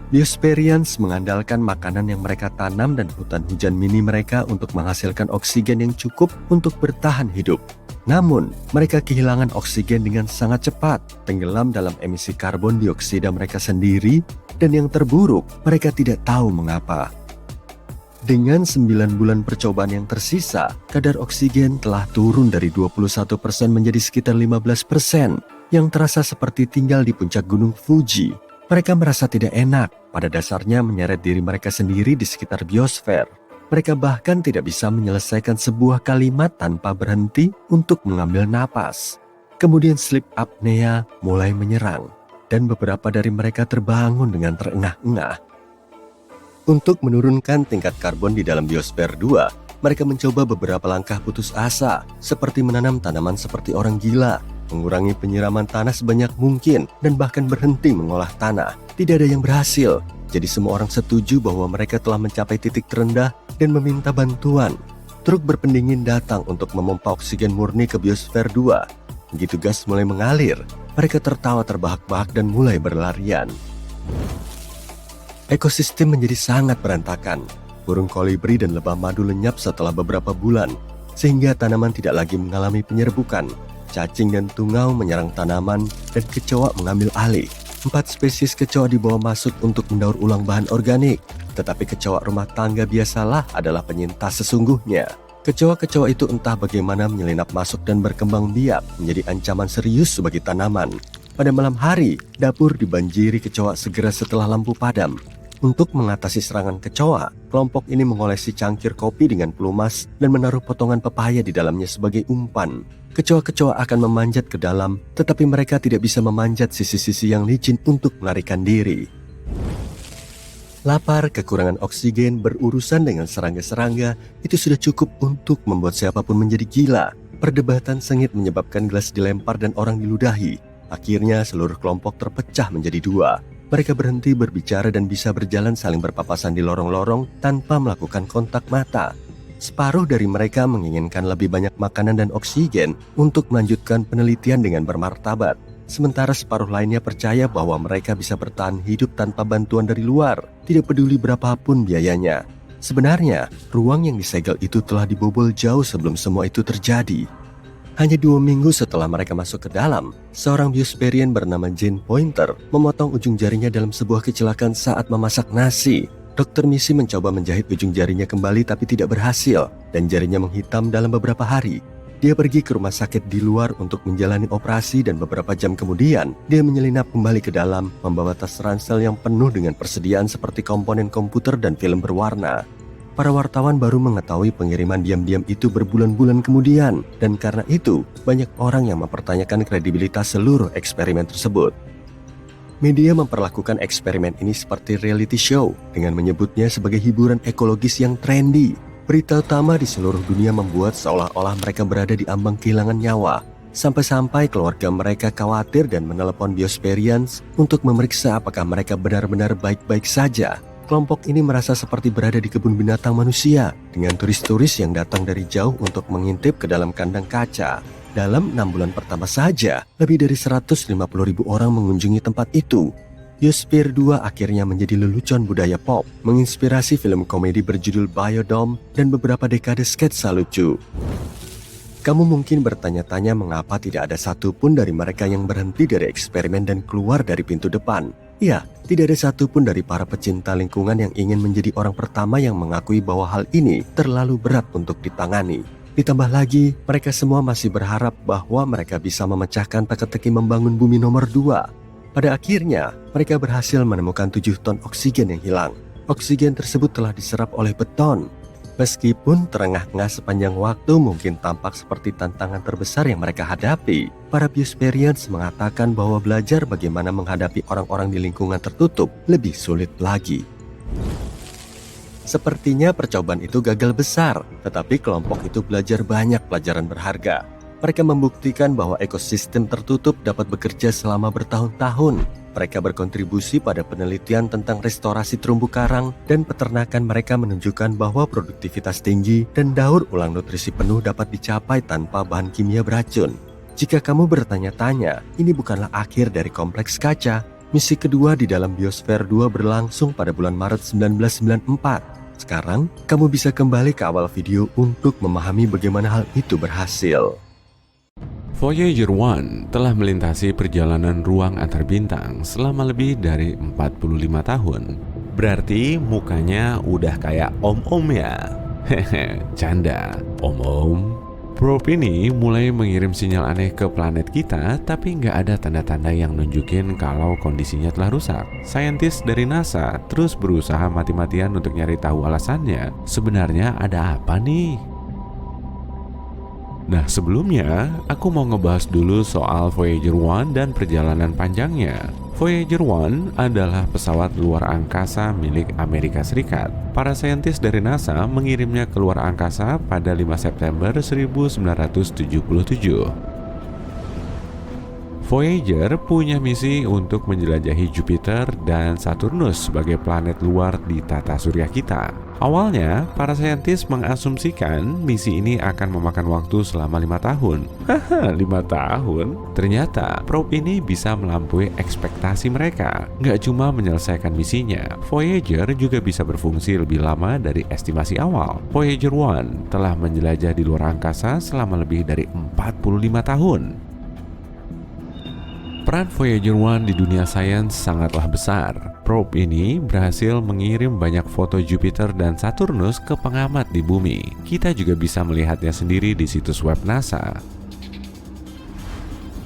Biosperians mengandalkan makanan yang mereka tanam dan hutan hujan mini mereka untuk menghasilkan oksigen yang cukup untuk bertahan hidup. Namun, mereka kehilangan oksigen dengan sangat cepat, tenggelam dalam emisi karbon dioksida mereka sendiri, dan yang terburuk, mereka tidak tahu mengapa. Dengan 9 bulan percobaan yang tersisa, kadar oksigen telah turun dari 21% menjadi sekitar 15%, yang terasa seperti tinggal di puncak gunung Fuji. Mereka merasa tidak enak, pada dasarnya menyeret diri mereka sendiri di sekitar biosfer. Mereka bahkan tidak bisa menyelesaikan sebuah kalimat tanpa berhenti untuk mengambil napas. Kemudian sleep apnea mulai menyerang, dan beberapa dari mereka terbangun dengan terengah-engah. Untuk menurunkan tingkat karbon di dalam biosfer 2, mereka mencoba beberapa langkah putus asa, seperti menanam tanaman seperti orang gila, mengurangi penyiraman tanah sebanyak mungkin, dan bahkan berhenti mengolah tanah. Tidak ada yang berhasil, jadi semua orang setuju bahwa mereka telah mencapai titik terendah dan meminta bantuan. Truk berpendingin datang untuk memompa oksigen murni ke biosfer 2. Begitu gas mulai mengalir, mereka tertawa terbahak-bahak dan mulai berlarian. Ekosistem menjadi sangat berantakan. Burung kolibri dan lebah madu lenyap setelah beberapa bulan, sehingga tanaman tidak lagi mengalami penyerbukan. Cacing dan tungau menyerang tanaman, dan kecoa mengambil alih. 4 spesies kecoa dibawa masuk untuk mendaur ulang bahan organik, tetapi kecoa rumah tangga biasalah adalah penyintas sesungguhnya. Kecoa-kecoa itu entah bagaimana menyelinap masuk dan berkembang biak menjadi ancaman serius bagi tanaman. Pada malam hari, dapur dibanjiri kecoa segera setelah lampu padam. Untuk mengatasi serangan kecoa, kelompok ini mengolesi cangkir kopi dengan pelumas dan menaruh potongan pepaya di dalamnya sebagai umpan. Kecoa-kecoa akan memanjat ke dalam, tetapi mereka tidak bisa memanjat sisi-sisi yang licin untuk melarikan diri. Lapar, kekurangan oksigen, berurusan dengan serangga-serangga, itu sudah cukup untuk membuat siapapun menjadi gila. Perdebatan sengit menyebabkan gelas dilempar dan orang diludahi. Akhirnya seluruh kelompok terpecah menjadi 2. Mereka berhenti berbicara dan bisa berjalan saling berpapasan di lorong-lorong tanpa melakukan kontak mata. Separuh dari mereka menginginkan lebih banyak makanan dan oksigen untuk melanjutkan penelitian dengan bermartabat. Sementara separuh lainnya percaya bahwa mereka bisa bertahan hidup tanpa bantuan dari luar, tidak peduli berapapun biayanya. Sebenarnya, ruang yang disegel itu telah dibobol jauh sebelum semua itu terjadi. Hanya 2 minggu setelah mereka masuk ke dalam, seorang biosperian bernama Jane Pointer memotong ujung jarinya dalam sebuah kecelakaan saat memasak nasi. Dr. Missy mencoba menjahit ujung jarinya kembali tapi tidak berhasil, dan jarinya menghitam dalam beberapa hari. Dia pergi ke rumah sakit di luar untuk menjalani operasi dan beberapa jam kemudian, dia menyelinap kembali ke dalam, membawa tas ransel yang penuh dengan persediaan seperti komponen komputer dan film berwarna. Para wartawan baru mengetahui pengiriman diam-diam itu berbulan-bulan kemudian, dan karena itu, banyak orang yang mempertanyakan kredibilitas seluruh eksperimen tersebut. Media memperlakukan eksperimen ini seperti reality show, dengan menyebutnya sebagai hiburan ekologis yang trendy. Berita utama di seluruh dunia membuat seolah-olah mereka berada di ambang kehilangan nyawa, sampai-sampai keluarga mereka khawatir dan menelepon biosperians untuk memeriksa apakah mereka benar-benar baik-baik saja. Kelompok ini merasa seperti berada di kebun binatang manusia, dengan turis-turis yang datang dari jauh untuk mengintip ke dalam kandang kaca. Dalam 6 bulan pertama saja, lebih dari 150.000 orang mengunjungi tempat itu. Biosphere 2 akhirnya menjadi lelucon budaya pop, menginspirasi film komedi berjudul Biodome dan beberapa dekade sketsa lucu. Kamu mungkin bertanya-tanya mengapa tidak ada satupun dari mereka yang berhenti dari eksperimen dan keluar dari pintu depan. Ya, tidak ada satupun dari para pecinta lingkungan yang ingin menjadi orang pertama yang mengakui bahwa hal ini terlalu berat untuk ditangani. Ditambah lagi, mereka semua masih berharap bahwa mereka bisa memecahkan teka-teki membangun bumi nomor 2. Pada akhirnya, mereka berhasil menemukan 7 ton oksigen yang hilang. Oksigen tersebut telah diserap oleh beton. Meskipun terengah-engah sepanjang waktu mungkin tampak seperti tantangan terbesar yang mereka hadapi, para Biosperians mengatakan bahwa belajar bagaimana menghadapi orang-orang di lingkungan tertutup lebih sulit lagi. Sepertinya percobaan itu gagal besar, tetapi kelompok itu belajar banyak pelajaran berharga. Mereka membuktikan bahwa ekosistem tertutup dapat bekerja selama bertahun-tahun. Mereka berkontribusi pada penelitian tentang restorasi terumbu karang, dan peternakan mereka menunjukkan bahwa produktivitas tinggi dan daur ulang nutrisi penuh dapat dicapai tanpa bahan kimia beracun. Jika kamu bertanya-tanya, ini bukanlah akhir dari kompleks kaca. Misi kedua di dalam Biosphere 2 berlangsung pada bulan Maret 1994. Sekarang, kamu bisa kembali ke awal video untuk memahami bagaimana hal itu berhasil. Voyager 1 telah melintasi perjalanan ruang antar bintang selama lebih dari 45 tahun. Berarti mukanya udah kayak om-om ya? Hehe, canda. Om-om. Probe ini mulai mengirim sinyal aneh ke planet kita, tapi nggak ada tanda-tanda yang nunjukin kalau kondisinya telah rusak. Saintis dari NASA terus berusaha mati-matian untuk nyari tahu alasannya. Sebenarnya ada apa nih? Nah, sebelumnya aku mau ngebahas dulu soal Voyager 1 dan perjalanan panjangnya. Voyager 1 adalah pesawat luar angkasa milik Amerika Serikat. Para saintis dari NASA mengirimnya ke luar angkasa pada 5 September 1977. Voyager punya misi untuk menjelajahi Jupiter dan Saturnus sebagai planet luar di tata surya kita. Awalnya, para saintis mengasumsikan misi ini akan memakan waktu selama 5 tahun. Haha, 5 tahun? Ternyata, probe ini bisa melampaui ekspektasi mereka. Nggak cuma menyelesaikan misinya, Voyager juga bisa berfungsi lebih lama dari estimasi awal. Voyager 1 telah menjelajah di luar angkasa selama lebih dari 45 tahun. Peran Voyager 1 di dunia sains sangatlah besar. Probe ini berhasil mengirim banyak foto Jupiter dan Saturnus ke pengamat di bumi. Kita juga bisa melihatnya sendiri di situs web NASA.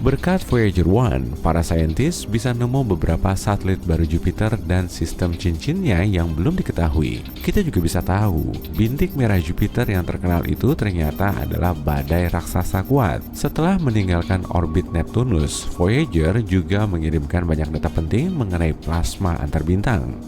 Berkat Voyager 1, para saintis bisa nemu beberapa satelit baru Jupiter dan sistem cincinnya yang belum diketahui. Kita juga bisa tahu, bintik merah Jupiter yang terkenal itu ternyata adalah badai raksasa kuat. Setelah meninggalkan orbit Neptunus, Voyager juga mengirimkan banyak data penting mengenai plasma antar bintang.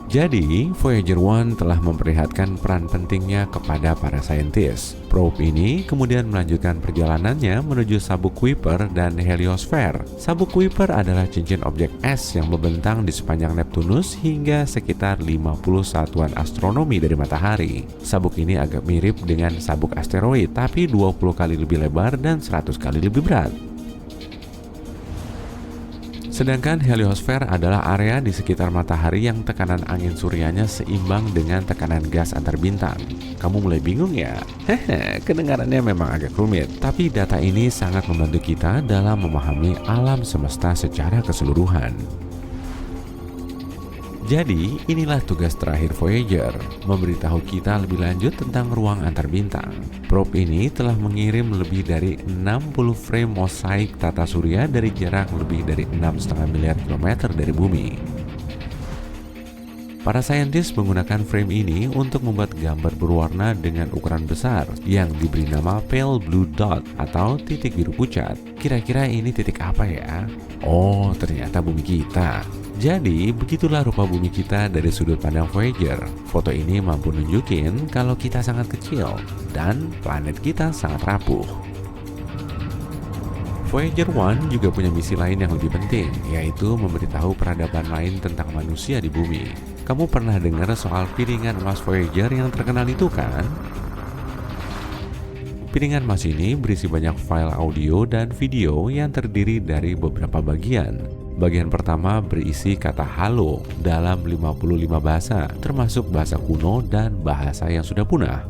Jadi, Voyager 1 telah memperlihatkan peran pentingnya kepada para saintis. Probe ini kemudian melanjutkan perjalanannya menuju sabuk Kuiper dan heliosfer. Sabuk Kuiper adalah cincin objek es yang membentang di sepanjang Neptunus hingga sekitar 50 satuan astronomi dari matahari. Sabuk ini agak mirip dengan sabuk asteroid, tapi 20 kali lebih lebar dan 100 kali lebih berat. Sedangkan heliosfer adalah area di sekitar matahari yang tekanan angin suryanya seimbang dengan tekanan gas antar bintang. Kamu mulai bingung ya? Hehe, kedengarannya memang agak rumit, tapi data ini sangat membantu kita dalam memahami alam semesta secara keseluruhan. Jadi, inilah tugas terakhir Voyager, memberitahu kita lebih lanjut tentang ruang antar bintang. Probe ini telah mengirim lebih dari 60 frame mosaik tata surya dari jarak lebih dari 6,5 miliar kilometer dari bumi. Para saintis menggunakan frame ini untuk membuat gambar berwarna dengan ukuran besar yang diberi nama pale blue dot atau titik biru pucat. Kira-kira ini titik apa ya? Oh, ternyata bumi kita. Jadi, begitulah rupa bumi kita dari sudut pandang Voyager. Foto ini mampu nunjukin kalau kita sangat kecil dan planet kita sangat rapuh. Voyager 1 juga punya misi lain yang lebih penting, yaitu memberitahu peradaban lain tentang manusia di bumi. Kamu pernah dengar soal piringan emas Voyager yang terkenal itu kan? Piringan emas ini berisi banyak file audio dan video yang terdiri dari beberapa bagian. Bagian pertama berisi kata halo dalam 55 bahasa, termasuk bahasa kuno dan bahasa yang sudah punah.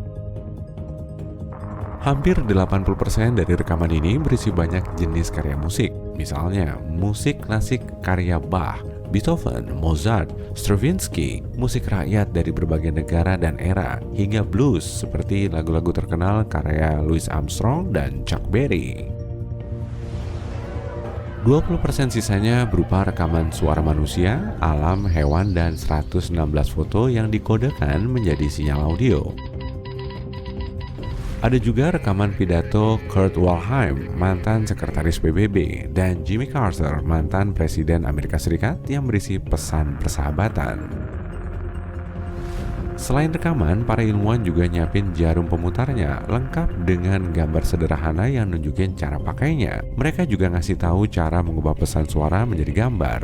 Hampir 80% dari rekaman ini berisi banyak jenis karya musik. Misalnya, musik klasik karya Bach, Beethoven, Mozart, Stravinsky, musik rakyat dari berbagai negara dan era, hingga blues seperti lagu-lagu terkenal karya Louis Armstrong dan Chuck Berry. 20% sisanya berupa rekaman suara manusia, alam, hewan, dan 116 foto yang dikodekan menjadi sinyal audio. Ada juga rekaman pidato Kurt Waldheim, mantan sekretaris PBB, dan Jimmy Carter, mantan presiden Amerika Serikat yang berisi pesan persahabatan. Selain rekaman, para ilmuwan juga nyiapin jarum pemutarnya, lengkap dengan gambar sederhana yang nunjukin cara pakainya. Mereka juga ngasih tahu cara mengubah pesan suara menjadi gambar.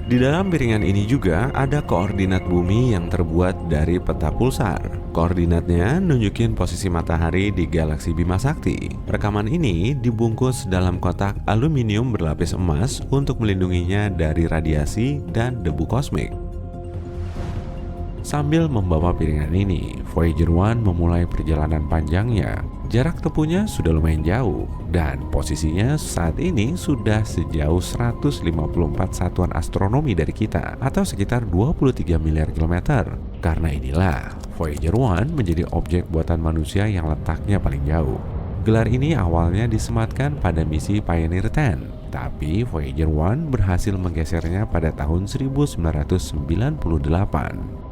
Di dalam piringan ini juga ada koordinat bumi yang terbuat dari peta pulsar. Koordinatnya nunjukin posisi matahari di galaksi Bima Sakti. Rekaman ini dibungkus dalam kotak aluminium berlapis emas untuk melindunginya dari radiasi dan debu kosmik. Sambil membawa piringan ini, Voyager 1 memulai perjalanan panjangnya. Jarak tempuhnya sudah lumayan jauh, dan posisinya saat ini sudah sejauh 154 satuan astronomi dari kita, atau sekitar 23 miliar kilometer. Karena inilah, Voyager 1 menjadi objek buatan manusia yang letaknya paling jauh. Gelar ini awalnya disematkan pada misi Pioneer 10, tapi Voyager 1 berhasil menggesernya pada tahun 1998.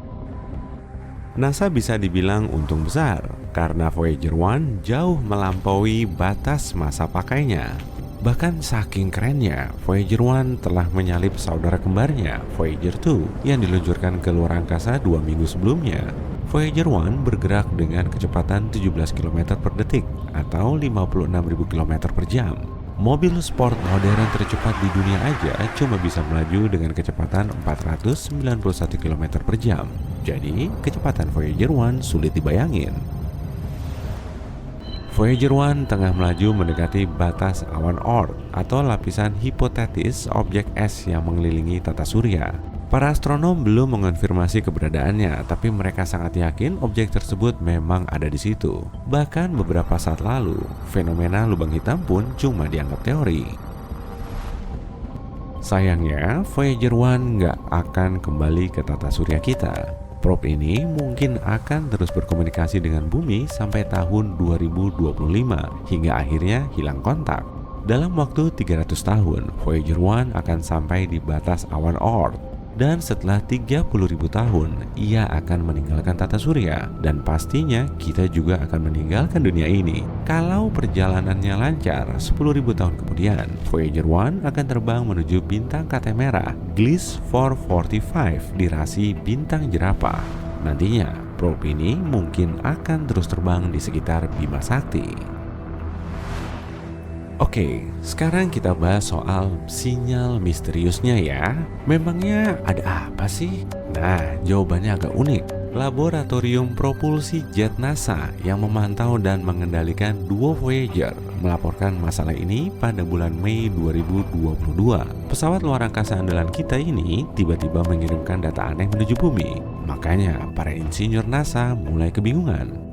NASA bisa dibilang untung besar karena Voyager 1 jauh melampaui batas masa pakainya. Bahkan saking kerennya, Voyager 1 telah menyalip saudara kembarnya, Voyager 2, yang diluncurkan ke luar angkasa 2 minggu sebelumnya. Voyager 1 bergerak dengan kecepatan 17 km per detik atau 56.000 km per jam. Mobil sport modern tercepat di dunia aja cuma bisa melaju dengan kecepatan 491 km per jam. Jadi, kecepatan Voyager 1 sulit dibayangin. Voyager 1 tengah melaju mendekati batas awan Oort atau lapisan hipotetis objek es yang mengelilingi tata surya. Para astronom belum mengonfirmasi keberadaannya, tapi mereka sangat yakin objek tersebut memang ada di situ. Bahkan beberapa saat lalu, fenomena lubang hitam pun cuma dianggap teori. Sayangnya, Voyager 1 nggak akan kembali ke tata surya kita. Probe ini mungkin akan terus berkomunikasi dengan bumi sampai tahun 2025 hingga akhirnya hilang kontak. Dalam waktu 300 tahun, Voyager 1 akan sampai di batas awan Oort. Dan setelah 30.000 tahun, ia akan meninggalkan tata surya. Dan pastinya kita juga akan meninggalkan dunia ini. Kalau perjalanannya lancar, 10.000 tahun kemudian, Voyager 1 akan terbang menuju bintang kate merah Gliese 445 di rasi bintang jerapah. Nantinya, probe ini mungkin akan terus terbang di sekitar Bima Sakti. Oke, sekarang kita bahas soal sinyal misteriusnya ya. Memangnya ada apa sih? Nah, jawabannya agak unik. Laboratorium Propulsi Jet NASA yang memantau dan mengendalikan duo Voyager melaporkan masalah ini pada bulan Mei 2022. Pesawat luar angkasa andalan kita ini tiba-tiba mengirimkan data aneh menuju bumi. Makanya para insinyur NASA mulai kebingungan.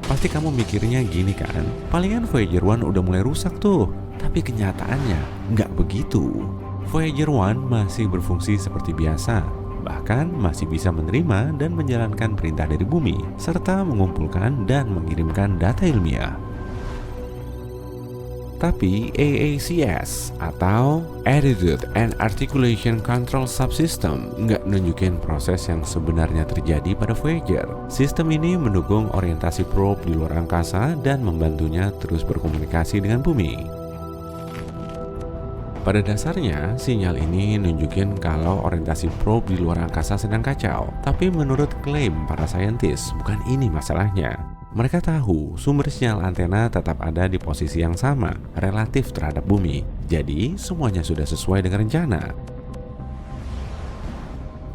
Pasti kamu mikirnya gini kan, palingan Voyager 1 udah mulai rusak tuh. Tapi kenyataannya nggak begitu. Voyager 1 masih berfungsi seperti biasa, bahkan masih bisa menerima dan menjalankan perintah dari bumi, serta mengumpulkan dan mengirimkan data ilmiah. Tapi AACS atau Attitude and Articulation Control Subsystem nggak nunjukin proses yang sebenarnya terjadi pada Voyager. Sistem ini mendukung orientasi probe di luar angkasa dan membantunya terus berkomunikasi dengan bumi. Pada dasarnya, sinyal ini nunjukin kalau orientasi probe di luar angkasa sedang kacau. Tapi menurut klaim para saintis, bukan ini masalahnya. Mereka tahu sumber sinyal antena tetap ada di posisi yang sama, relatif terhadap bumi. Jadi, semuanya sudah sesuai dengan rencana.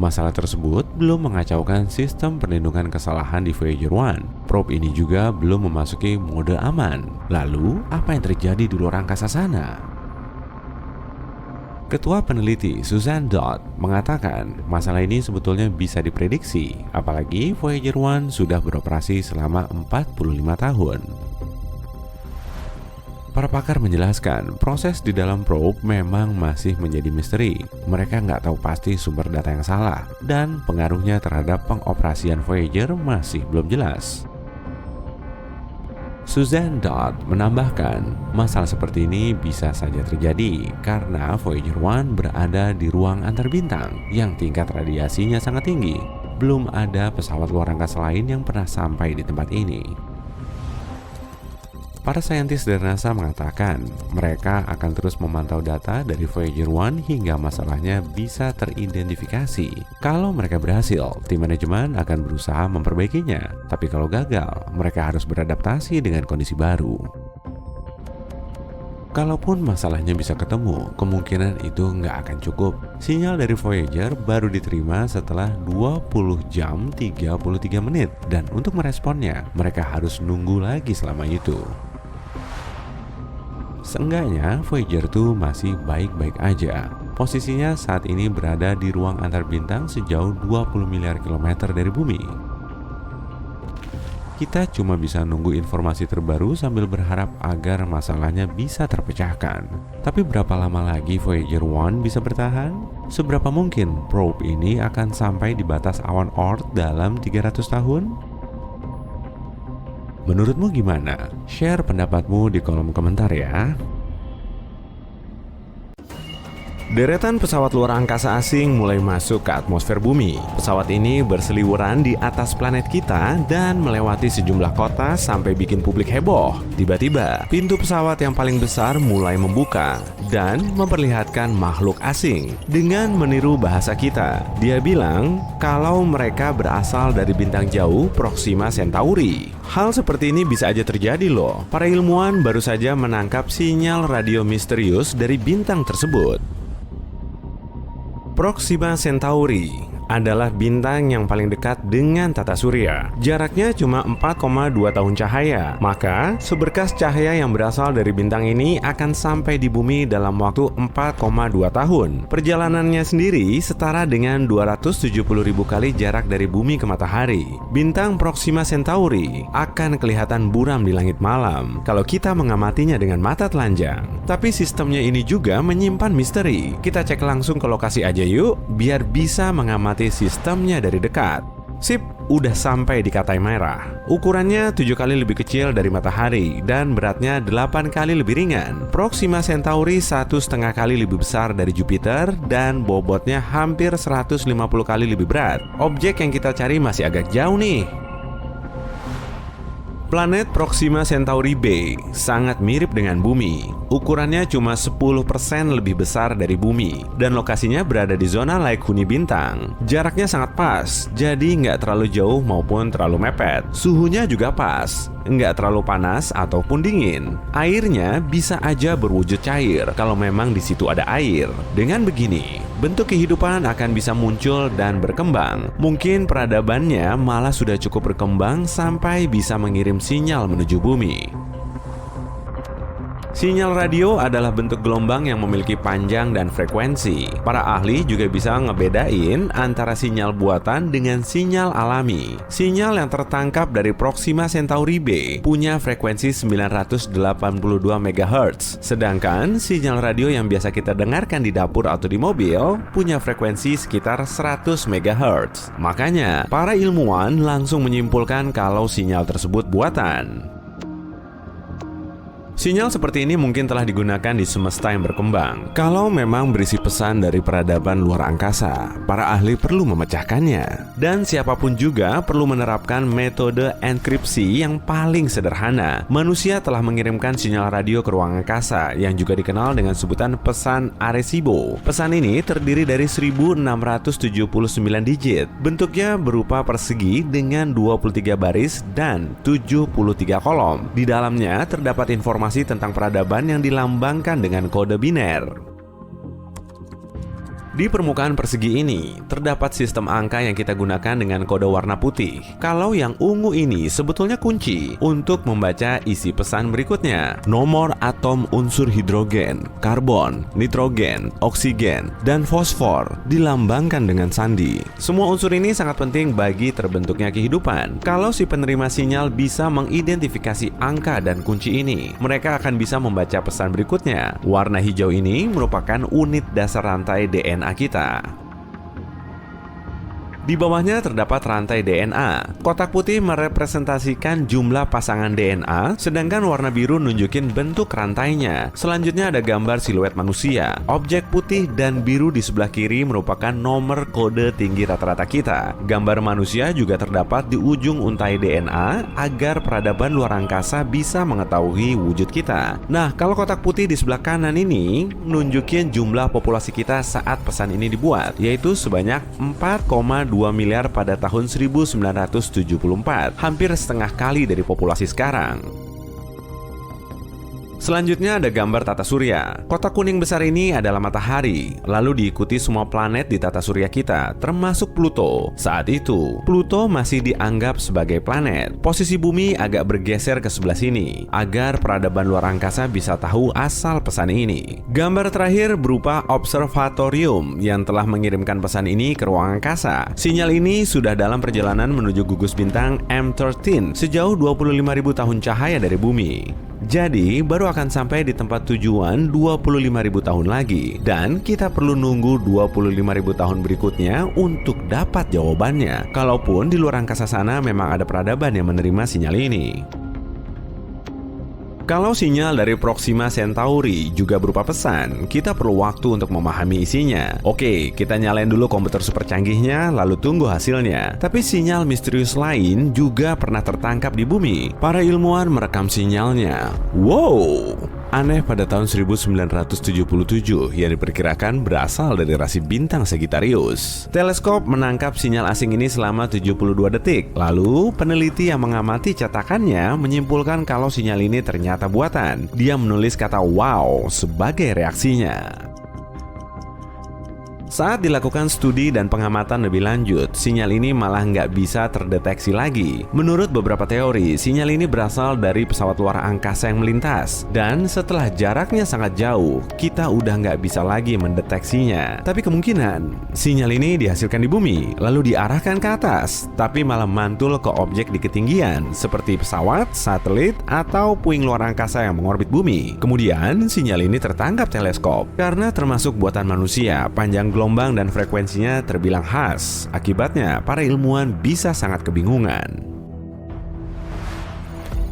Masalah tersebut belum mengacaukan sistem perlindungan kesalahan di Voyager 1. Probe ini juga belum memasuki mode aman. Lalu, apa yang terjadi di luar angkasa sana? Ketua peneliti Susan Dodd mengatakan masalah ini sebetulnya bisa diprediksi, apalagi Voyager 1 sudah beroperasi selama 45 tahun. Para pakar menjelaskan, proses di dalam probe memang masih menjadi misteri. Mereka nggak tahu pasti sumber data yang salah, dan pengaruhnya terhadap pengoperasian Voyager masih belum jelas. Suzanne Dodd menambahkan, masalah seperti ini bisa saja terjadi karena Voyager 1 berada di ruang antar bintang yang tingkat radiasinya sangat tinggi. Belum ada pesawat luar angkasa lain yang pernah sampai di tempat ini. Para saintis dari NASA mengatakan mereka akan terus memantau data dari Voyager 1 hingga masalahnya bisa teridentifikasi. Kalau mereka berhasil, tim manajemen akan berusaha memperbaikinya. Tapi kalau gagal, mereka harus beradaptasi dengan kondisi baru. Kalaupun masalahnya bisa ketemu, kemungkinan itu nggak akan cukup. Sinyal dari Voyager baru diterima setelah 20 jam 33 menit. Dan untuk meresponnya, mereka harus nunggu lagi selama itu. Seenggaknya Voyager 2 masih baik-baik aja. Posisinya saat ini berada di ruang antar bintang sejauh 20 miliar kilometer dari bumi. Kita cuma bisa nunggu informasi terbaru sambil berharap agar masalahnya bisa terpecahkan. Tapi berapa lama lagi Voyager 1 bisa bertahan? Seberapa mungkin probe ini akan sampai di batas awan Oort dalam 300 tahun? Menurutmu gimana? Share pendapatmu di kolom komentar ya. Deretan pesawat luar angkasa asing mulai masuk ke atmosfer bumi. Pesawat ini berseliweran di atas planet kita dan melewati sejumlah kota sampai bikin publik heboh. Tiba-tiba, pintu pesawat yang paling besar mulai membuka dan memperlihatkan makhluk asing dengan meniru bahasa kita. Dia bilang kalau mereka berasal dari bintang jauh Proxima Centauri. Hal seperti ini bisa aja terjadi loh. Para ilmuwan baru saja menangkap sinyal radio misterius dari bintang tersebut. Proxima Centauri adalah bintang yang paling dekat dengan tata surya. Jaraknya cuma 4,2 tahun cahaya. Maka, seberkas cahaya yang berasal dari bintang ini akan sampai di bumi dalam waktu 4,2 tahun. Perjalanannya sendiri setara dengan 270.000 kali jarak dari bumi ke matahari. Bintang Proxima Centauri akan kelihatan buram di langit malam kalau kita mengamatinya dengan mata telanjang. Tapi sistemnya ini juga menyimpan misteri. Kita cek langsung ke lokasi aja yuk, biar bisa mengamati sistemnya dari dekat. Sip, udah sampai di Katai Merah. Ukurannya 7 kali lebih kecil dari matahari dan beratnya 8 kali lebih ringan. Proxima Centauri 1,5 kali lebih besar dari Jupiter dan bobotnya hampir 150 kali lebih berat. Objek yang kita cari masih agak jauh nih. Planet Proxima Centauri b sangat mirip dengan bumi. Ukurannya cuma 10% lebih besar dari bumi dan lokasinya berada di zona laik huni bintang. Jaraknya sangat pas, jadi nggak terlalu jauh maupun terlalu mepet. Suhunya juga pas, nggak terlalu panas ataupun dingin. Airnya bisa aja berwujud cair kalau memang di situ ada air. Dengan begini, bentuk kehidupan akan bisa muncul dan berkembang. Mungkin peradabannya malah sudah cukup berkembang sampai bisa mengirim sinyal menuju bumi. Sinyal radio adalah bentuk gelombang yang memiliki panjang dan frekuensi. Para ahli juga bisa ngebedain antara sinyal buatan dengan sinyal alami. Sinyal yang tertangkap dari Proxima Centauri b punya frekuensi 982 MHz. Sedangkan sinyal radio yang biasa kita dengarkan di dapur atau di mobil punya frekuensi sekitar 100 MHz. Makanya, para ilmuwan langsung menyimpulkan kalau sinyal tersebut buatan. Sinyal seperti ini mungkin telah digunakan di semesta yang berkembang. Kalau memang berisi pesan dari peradaban luar angkasa, para ahli perlu memecahkannya. Dan siapapun juga perlu menerapkan metode enkripsi yang paling sederhana. Manusia telah mengirimkan sinyal radio ke ruang angkasa yang juga dikenal dengan sebutan pesan Arecibo. Pesan ini terdiri dari 1679 digit. Bentuknya berupa persegi dengan 23 baris dan 73 kolom. Di dalamnya terdapat informasi tentang peradaban yang dilambangkan dengan kode biner. Di permukaan persegi ini, terdapat sistem angka yang kita gunakan dengan kode warna putih. Kalau yang ungu ini sebetulnya kunci untuk membaca isi pesan berikutnya. Nomor atom unsur hidrogen, karbon, nitrogen, oksigen, dan fosfor dilambangkan dengan sandi. Semua unsur ini sangat penting bagi terbentuknya kehidupan. Kalau si penerima sinyal bisa mengidentifikasi angka dan kunci ini, mereka akan bisa membaca pesan berikutnya. Warna hijau ini merupakan unit dasar rantai DNA kita. Di bawahnya terdapat rantai DNA. Kotak putih merepresentasikan jumlah pasangan DNA, sedangkan warna biru nunjukin bentuk rantainya. Selanjutnya ada gambar siluet manusia. Objek putih dan biru di sebelah kiri merupakan nomor kode tinggi rata-rata kita. Gambar manusia juga terdapat di ujung untai DNA agar peradaban luar angkasa bisa mengetahui wujud kita. Nah, kalau kotak putih di sebelah kanan ini nunjukin jumlah populasi kita saat pesan ini dibuat, yaitu sebanyak 4,2 miliar pada tahun 1974, hampir setengah kali dari populasi sekarang. Selanjutnya ada gambar tata surya. Kotak kuning besar ini adalah matahari, lalu diikuti semua planet di tata surya kita, termasuk Pluto. Saat itu, Pluto masih dianggap sebagai planet. Posisi bumi agak bergeser ke sebelah sini, agar peradaban luar angkasa bisa tahu asal pesan ini. Gambar terakhir berupa observatorium yang telah mengirimkan pesan ini ke ruang angkasa. Sinyal ini sudah dalam perjalanan menuju gugus bintang M13 sejauh 25.000 tahun cahaya dari bumi. Jadi, baru akan sampai di tempat tujuan 25.000 tahun lagi. Dan kita perlu nunggu 25.000 tahun berikutnya untuk dapat jawabannya. Kalaupun di luar angkasa sana memang ada peradaban yang menerima sinyal ini. Kalau sinyal dari Proxima Centauri juga berupa pesan, kita perlu waktu untuk memahami isinya. Oke, kita nyalain dulu komputer super canggihnya, lalu tunggu hasilnya. Tapi sinyal misterius lain juga pernah tertangkap di bumi. Para ilmuwan merekam sinyalnya. Wow! Aneh pada tahun 1977 yang diperkirakan berasal dari rasi bintang Sagittarius. Teleskop menangkap sinyal asing ini selama 72 detik. Lalu, peneliti yang mengamati cetakannya menyimpulkan kalau sinyal ini ternyata buatan. Dia menulis kata wow sebagai reaksinya. Saat dilakukan studi dan pengamatan lebih lanjut, sinyal ini malah nggak bisa terdeteksi lagi. Menurut beberapa teori, sinyal ini berasal dari pesawat luar angkasa yang melintas. Dan setelah jaraknya sangat jauh, kita udah nggak bisa lagi mendeteksinya. Tapi kemungkinan, sinyal ini dihasilkan di bumi, lalu diarahkan ke atas, tapi malah mantul ke objek di ketinggian, seperti pesawat, satelit, atau puing luar angkasa yang mengorbit bumi. Kemudian, sinyal ini tertangkap teleskop. Karena termasuk buatan manusia, panjang gelombang dan frekuensinya terbilang khas. Akibatnya, para ilmuwan bisa sangat kebingungan.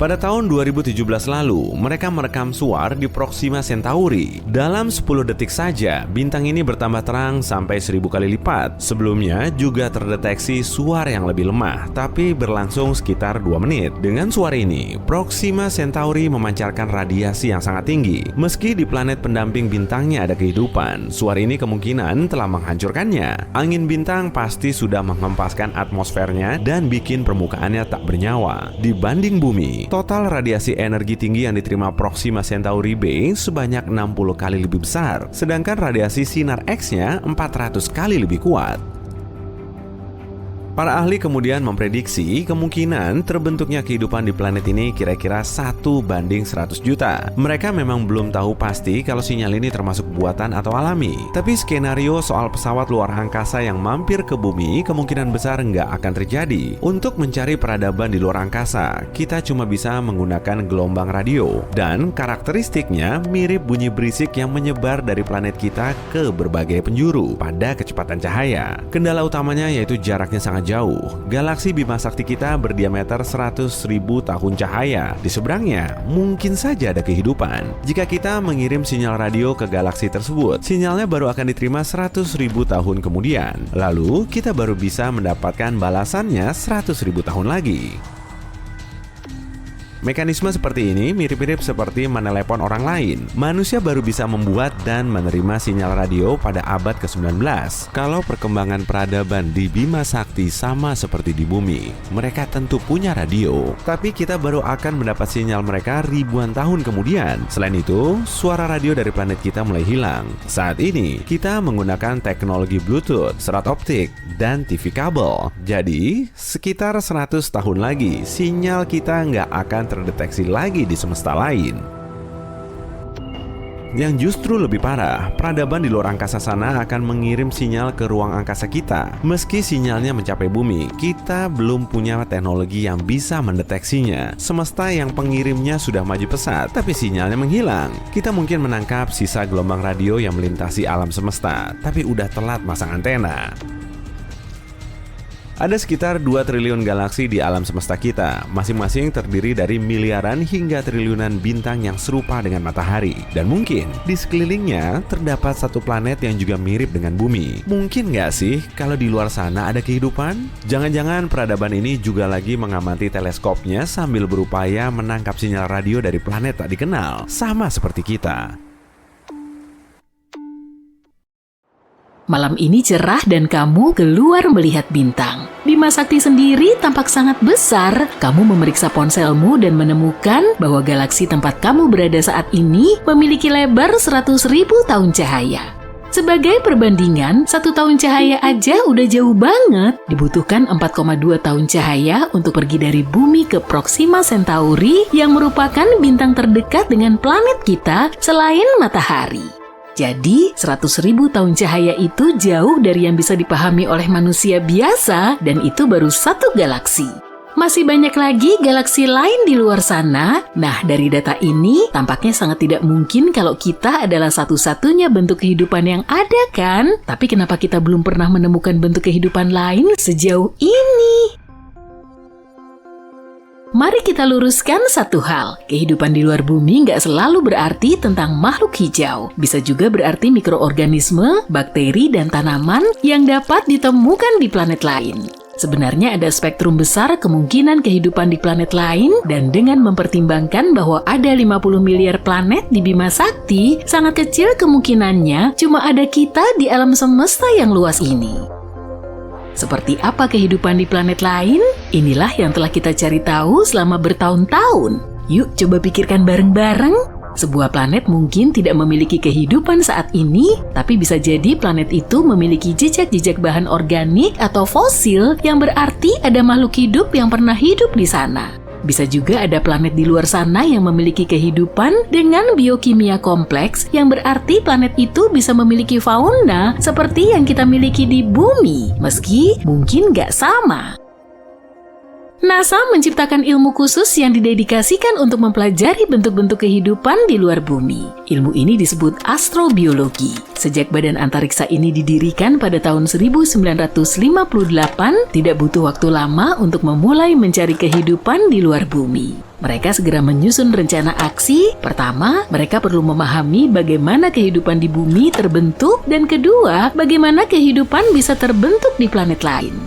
Pada tahun 2017 lalu, mereka merekam suar di Proxima Centauri. Dalam 10 detik saja, bintang ini bertambah terang sampai 1000 kali lipat. Sebelumnya juga terdeteksi suar yang lebih lemah, tapi berlangsung sekitar 2 menit. Dengan suar ini, Proxima Centauri memancarkan radiasi yang sangat tinggi. Meski di planet pendamping bintangnya ada kehidupan, suar ini kemungkinan telah menghancurkannya. Angin bintang pasti sudah menghempaskan atmosfernya dan bikin permukaannya tak bernyawa. Dibanding bumi, total radiasi energi tinggi yang diterima Proxima Centauri B sebanyak 60 kali lebih besar, sedangkan radiasi sinar X-nya 400 kali lebih kuat. Para ahli kemudian memprediksi kemungkinan terbentuknya kehidupan di planet ini kira-kira 1:100 juta. Mereka memang belum tahu pasti kalau sinyal ini termasuk buatan atau alami. Tapi skenario soal pesawat luar angkasa yang mampir ke bumi kemungkinan besar nggak akan terjadi. Untuk mencari peradaban di luar angkasa, kita cuma bisa menggunakan gelombang radio. Dan karakteristiknya mirip bunyi berisik yang menyebar dari planet kita ke berbagai penjuru pada kecepatan cahaya. Kendala utamanya yaitu jaraknya sangat jauh. Galaksi Bima Sakti kita berdiameter 100.000 tahun cahaya. Di seberangnya mungkin saja ada kehidupan. Jika kita mengirim sinyal radio ke galaksi tersebut, sinyalnya baru akan diterima 100.000 tahun kemudian. Lalu kita baru bisa mendapatkan balasannya 100.000 tahun lagi. Mekanisme seperti ini mirip-mirip seperti menelepon orang lain. Manusia baru bisa membuat dan menerima sinyal radio pada abad ke-19. Kalau perkembangan peradaban di Bima Sakti sama seperti di bumi, mereka tentu punya radio, tapi kita baru akan mendapat sinyal mereka ribuan tahun kemudian. Selain itu, suara radio dari planet kita mulai hilang. Saat ini, kita menggunakan teknologi Bluetooth, serat optik, dan TV kabel. Jadi, sekitar 100 tahun lagi, sinyal kita nggak akan terdeteksi lagi di semesta lain. Yang justru lebih parah, peradaban di luar angkasa sana akan mengirim sinyal ke ruang angkasa kita. Meski sinyalnya mencapai bumi, kita belum punya teknologi yang bisa mendeteksinya. Semesta yang pengirimnya sudah maju pesat, tapi sinyalnya menghilang. Kita mungkin menangkap sisa gelombang radio yang melintasi alam semesta, tapi udah telat masang antena. Ada sekitar 2 triliun galaksi di alam semesta kita, masing-masing terdiri dari miliaran hingga triliunan bintang yang serupa dengan matahari. Dan mungkin di sekelilingnya terdapat satu planet yang juga mirip dengan bumi. Mungkin nggak sih kalau di luar sana ada kehidupan? Jangan-jangan peradaban ini juga lagi mengamati teleskopnya sambil berupaya menangkap sinyal radio dari planet tak dikenal, sama seperti kita. Malam ini cerah dan kamu keluar melihat bintang. Bima Sakti sendiri tampak sangat besar. Kamu memeriksa ponselmu dan menemukan bahwa galaksi tempat kamu berada saat ini memiliki lebar 100.000 tahun cahaya. Sebagai perbandingan, 1 tahun cahaya aja udah jauh banget. Dibutuhkan 4,2 tahun cahaya untuk pergi dari bumi ke Proxima Centauri yang merupakan bintang terdekat dengan planet kita selain matahari. Jadi, 100.000 tahun cahaya itu jauh dari yang bisa dipahami oleh manusia biasa, dan itu baru satu galaksi. Masih banyak lagi galaksi lain di luar sana. Nah, dari data ini, tampaknya sangat tidak mungkin kalau kita adalah satu-satunya bentuk kehidupan yang ada, kan? Tapi kenapa kita belum pernah menemukan bentuk kehidupan lain sejauh ini? Mari kita luruskan satu hal, kehidupan di luar bumi nggak selalu berarti tentang makhluk hijau. Bisa juga berarti mikroorganisme, bakteri, dan tanaman yang dapat ditemukan di planet lain. Sebenarnya ada spektrum besar kemungkinan kehidupan di planet lain, dan dengan mempertimbangkan bahwa ada 50 miliar planet di Bima Sakti, sangat kecil kemungkinannya cuma ada kita di alam semesta yang luas ini. Seperti apa kehidupan di planet lain? Inilah yang telah kita cari tahu selama bertahun-tahun. Yuk coba pikirkan bareng-bareng. Sebuah planet mungkin tidak memiliki kehidupan saat ini, tapi bisa jadi planet itu memiliki jejak-jejak bahan organik atau fosil yang berarti ada makhluk hidup yang pernah hidup di sana. Bisa juga ada planet di luar sana yang memiliki kehidupan dengan biokimia kompleks yang berarti planet itu bisa memiliki fauna seperti yang kita miliki di bumi, meski mungkin nggak sama. NASA menciptakan ilmu khusus yang didedikasikan untuk mempelajari bentuk-bentuk kehidupan di luar bumi. Ilmu ini disebut astrobiologi. Sejak badan antariksa ini didirikan pada tahun 1958, tidak butuh waktu lama untuk memulai mencari kehidupan di luar bumi. Mereka segera menyusun rencana aksi. Pertama, mereka perlu memahami bagaimana kehidupan di bumi terbentuk, dan kedua, bagaimana kehidupan bisa terbentuk di planet lain.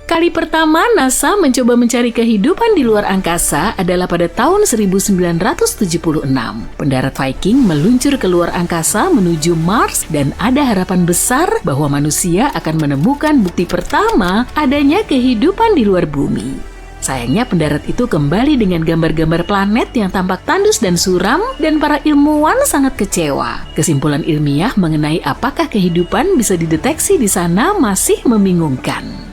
Kali pertama NASA mencoba mencari kehidupan di luar angkasa adalah pada tahun 1976. Pendarat Viking meluncur ke luar angkasa menuju Mars dan ada harapan besar bahwa manusia akan menemukan bukti pertama adanya kehidupan di luar bumi. Sayangnya pendarat itu kembali dengan gambar-gambar planet yang tampak tandus dan suram, dan para ilmuwan sangat kecewa. Kesimpulan ilmiah mengenai apakah kehidupan bisa dideteksi di sana masih membingungkan.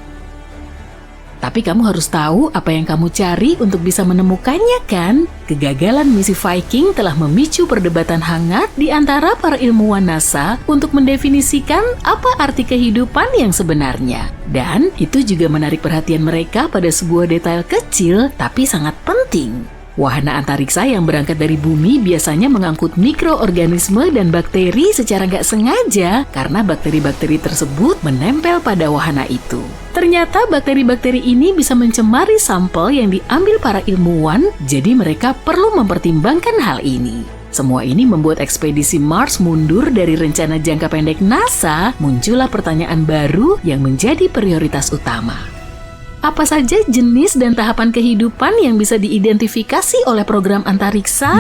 Tapi kamu harus tahu apa yang kamu cari untuk bisa menemukannya, kan? Kegagalan misi Viking telah memicu perdebatan hangat di antara para ilmuwan NASA untuk mendefinisikan apa arti kehidupan yang sebenarnya. Dan itu juga menarik perhatian mereka pada sebuah detail kecil tapi sangat penting. Wahana antariksa yang berangkat dari bumi biasanya mengangkut mikroorganisme dan bakteri secara nggak sengaja karena bakteri-bakteri tersebut menempel pada wahana itu. Ternyata bakteri-bakteri ini bisa mencemari sampel yang diambil para ilmuwan, jadi mereka perlu mempertimbangkan hal ini. Semua ini membuat ekspedisi Mars mundur dari rencana jangka pendek NASA. Muncullah pertanyaan baru yang menjadi prioritas utama. Apa saja jenis dan tahapan kehidupan yang bisa diidentifikasi oleh program antariksa?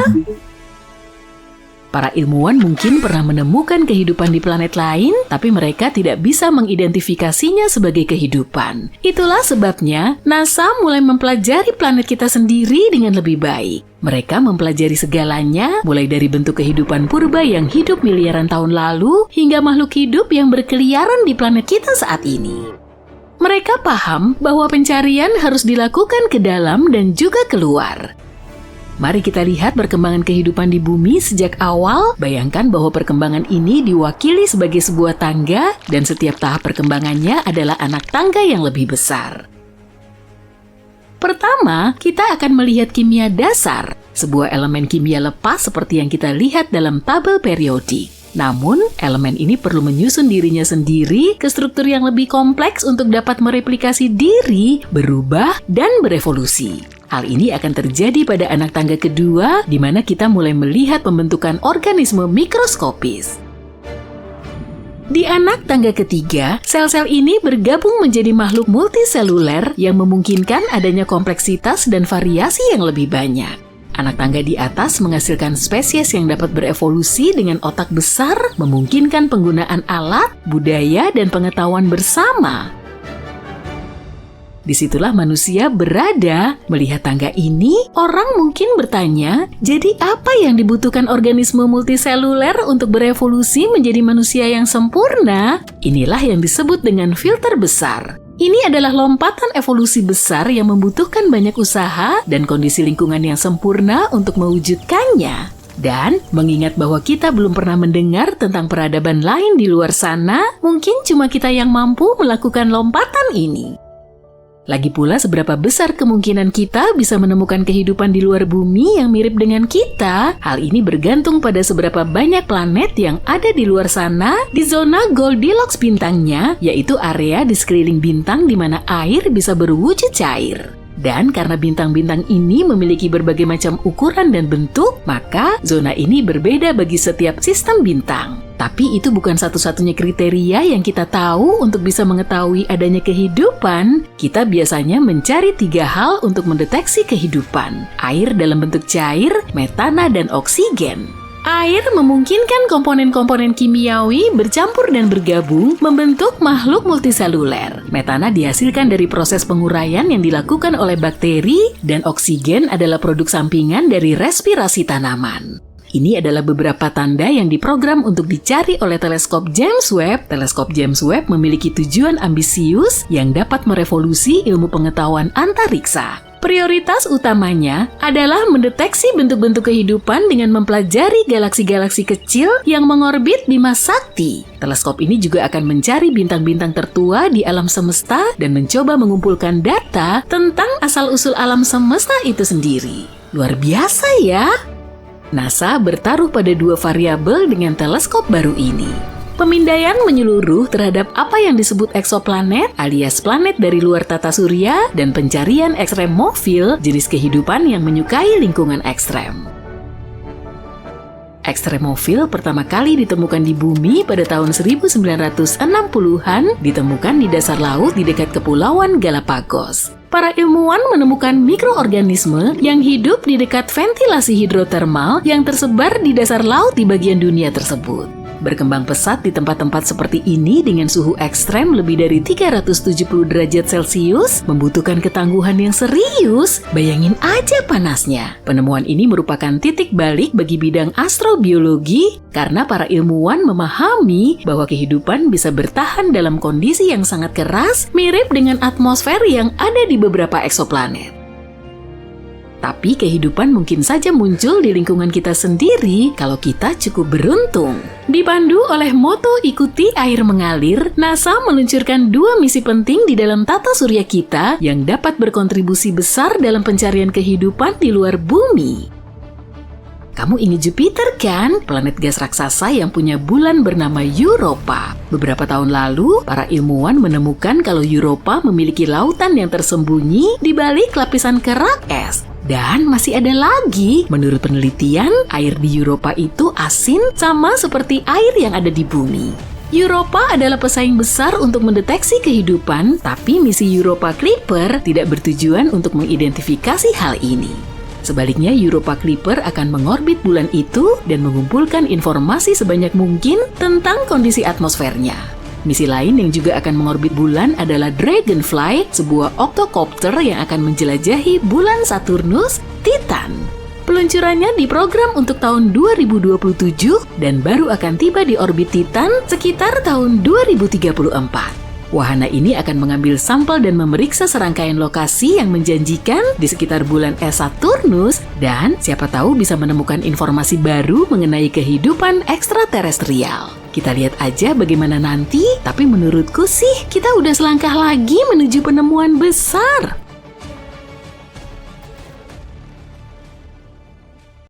Para ilmuwan mungkin pernah menemukan kehidupan di planet lain, tapi mereka tidak bisa mengidentifikasinya sebagai kehidupan. Itulah sebabnya NASA mulai mempelajari planet kita sendiri dengan lebih baik. Mereka mempelajari segalanya, mulai dari bentuk kehidupan purba yang hidup miliaran tahun lalu, hingga makhluk hidup yang berkeliaran di planet kita saat ini. Mereka paham bahwa pencarian harus dilakukan ke dalam dan juga keluar. Mari kita lihat perkembangan kehidupan di bumi sejak awal. Bayangkan bahwa perkembangan ini diwakili sebagai sebuah tangga dan setiap tahap perkembangannya adalah anak tangga yang lebih besar. Pertama, kita akan melihat kimia dasar, sebuah elemen kimia lepas seperti yang kita lihat dalam tabel periodik. Namun, elemen ini perlu menyusun dirinya sendiri ke struktur yang lebih kompleks untuk dapat mereplikasi diri, berubah, dan berevolusi. Hal ini akan terjadi pada anak tangga kedua, di mana kita mulai melihat pembentukan organisme mikroskopis. Di anak tangga ketiga, sel-sel ini bergabung menjadi makhluk multiseluler yang memungkinkan adanya kompleksitas dan variasi yang lebih banyak. Anak tangga di atas menghasilkan spesies yang dapat berevolusi dengan otak besar, memungkinkan penggunaan alat, budaya, dan pengetahuan bersama. Disitulah manusia berada. Melihat tangga ini, orang mungkin bertanya, jadi apa yang dibutuhkan organisme multiseluler untuk berevolusi menjadi manusia yang sempurna? Inilah yang disebut dengan filter besar. Ini adalah lompatan evolusi besar yang membutuhkan banyak usaha dan kondisi lingkungan yang sempurna untuk mewujudkannya. Dan mengingat bahwa kita belum pernah mendengar tentang peradaban lain di luar sana, mungkin cuma kita yang mampu melakukan lompatan ini. Lagi pula, seberapa besar kemungkinan kita bisa menemukan kehidupan di luar bumi yang mirip dengan kita? Hal ini bergantung pada seberapa banyak planet yang ada di luar sana di zona Goldilocks bintangnya, yaitu area di sekeliling bintang di mana air bisa berwujud cair. Dan karena bintang-bintang ini memiliki berbagai macam ukuran dan bentuk, maka zona ini berbeda bagi setiap sistem bintang. Tapi itu bukan satu-satunya kriteria yang kita tahu untuk bisa mengetahui adanya kehidupan. Kita biasanya mencari 3 hal untuk mendeteksi kehidupan: air dalam bentuk cair, metana, dan oksigen. Air memungkinkan komponen-komponen kimiawi bercampur dan bergabung membentuk makhluk multiseluler. Metana dihasilkan dari proses penguraian yang dilakukan oleh bakteri, dan oksigen adalah produk sampingan dari respirasi tanaman. Ini adalah beberapa tanda yang diprogram untuk dicari oleh teleskop James Webb. Teleskop James Webb memiliki tujuan ambisius yang dapat merevolusi ilmu pengetahuan antariksa. Prioritas utamanya adalah mendeteksi bentuk-bentuk kehidupan dengan mempelajari galaksi-galaksi kecil yang mengorbit Bima Sakti. Teleskop ini juga akan mencari bintang-bintang tertua di alam semesta dan mencoba mengumpulkan data tentang asal-usul alam semesta itu sendiri. Luar biasa ya! NASA bertaruh pada 2 variabel dengan teleskop baru ini. Pemindaian menyeluruh terhadap apa yang disebut eksoplanet alias planet dari luar tata surya, dan pencarian ekstremofil, jenis kehidupan yang menyukai lingkungan ekstrem. Ekstremofil pertama kali ditemukan di bumi pada tahun 1960-an, ditemukan di dasar laut di dekat Kepulauan Galapagos. Para ilmuwan menemukan mikroorganisme yang hidup di dekat ventilasi hidrotermal yang tersebar di dasar laut di bagian dunia tersebut. Berkembang pesat di tempat-tempat seperti ini dengan suhu ekstrem lebih dari 370 derajat Celcius membutuhkan ketangguhan yang serius. Bayangin aja panasnya. Penemuan ini merupakan titik balik bagi bidang astrobiologi karena para ilmuwan memahami bahwa kehidupan bisa bertahan dalam kondisi yang sangat keras, mirip dengan atmosfer yang ada di beberapa eksoplanet. Tapi kehidupan mungkin saja muncul di lingkungan kita sendiri kalau kita cukup beruntung. Dipandu oleh moto ikuti air mengalir, NASA meluncurkan 2 misi penting di dalam tata surya kita yang dapat berkontribusi besar dalam pencarian kehidupan di luar bumi. Kamu ingat Jupiter kan? Planet gas raksasa yang punya bulan bernama Europa. Beberapa tahun lalu, para ilmuwan menemukan kalau Europa memiliki lautan yang tersembunyi di balik lapisan kerak es. Dan masih ada lagi, menurut penelitian, air di Europa itu asin sama seperti air yang ada di bumi. Europa adalah pesaing besar untuk mendeteksi kehidupan, tapi misi Europa Clipper tidak bertujuan untuk mengidentifikasi hal ini. Sebaliknya, Europa Clipper akan mengorbit bulan itu dan mengumpulkan informasi sebanyak mungkin tentang kondisi atmosfernya. Misi lain yang juga akan mengorbit bulan adalah Dragonfly, sebuah octocopter yang akan menjelajahi bulan Saturnus, Titan. Peluncurannya diprogram untuk tahun 2027 dan baru akan tiba di orbit Titan sekitar tahun 2034. Wahana ini akan mengambil sampel dan memeriksa serangkaian lokasi yang menjanjikan di sekitar bulan es Saturnus dan siapa tahu bisa menemukan informasi baru mengenai kehidupan ekstraterestrial. Kita lihat aja bagaimana nanti, tapi menurutku sih kita udah selangkah lagi menuju penemuan besar.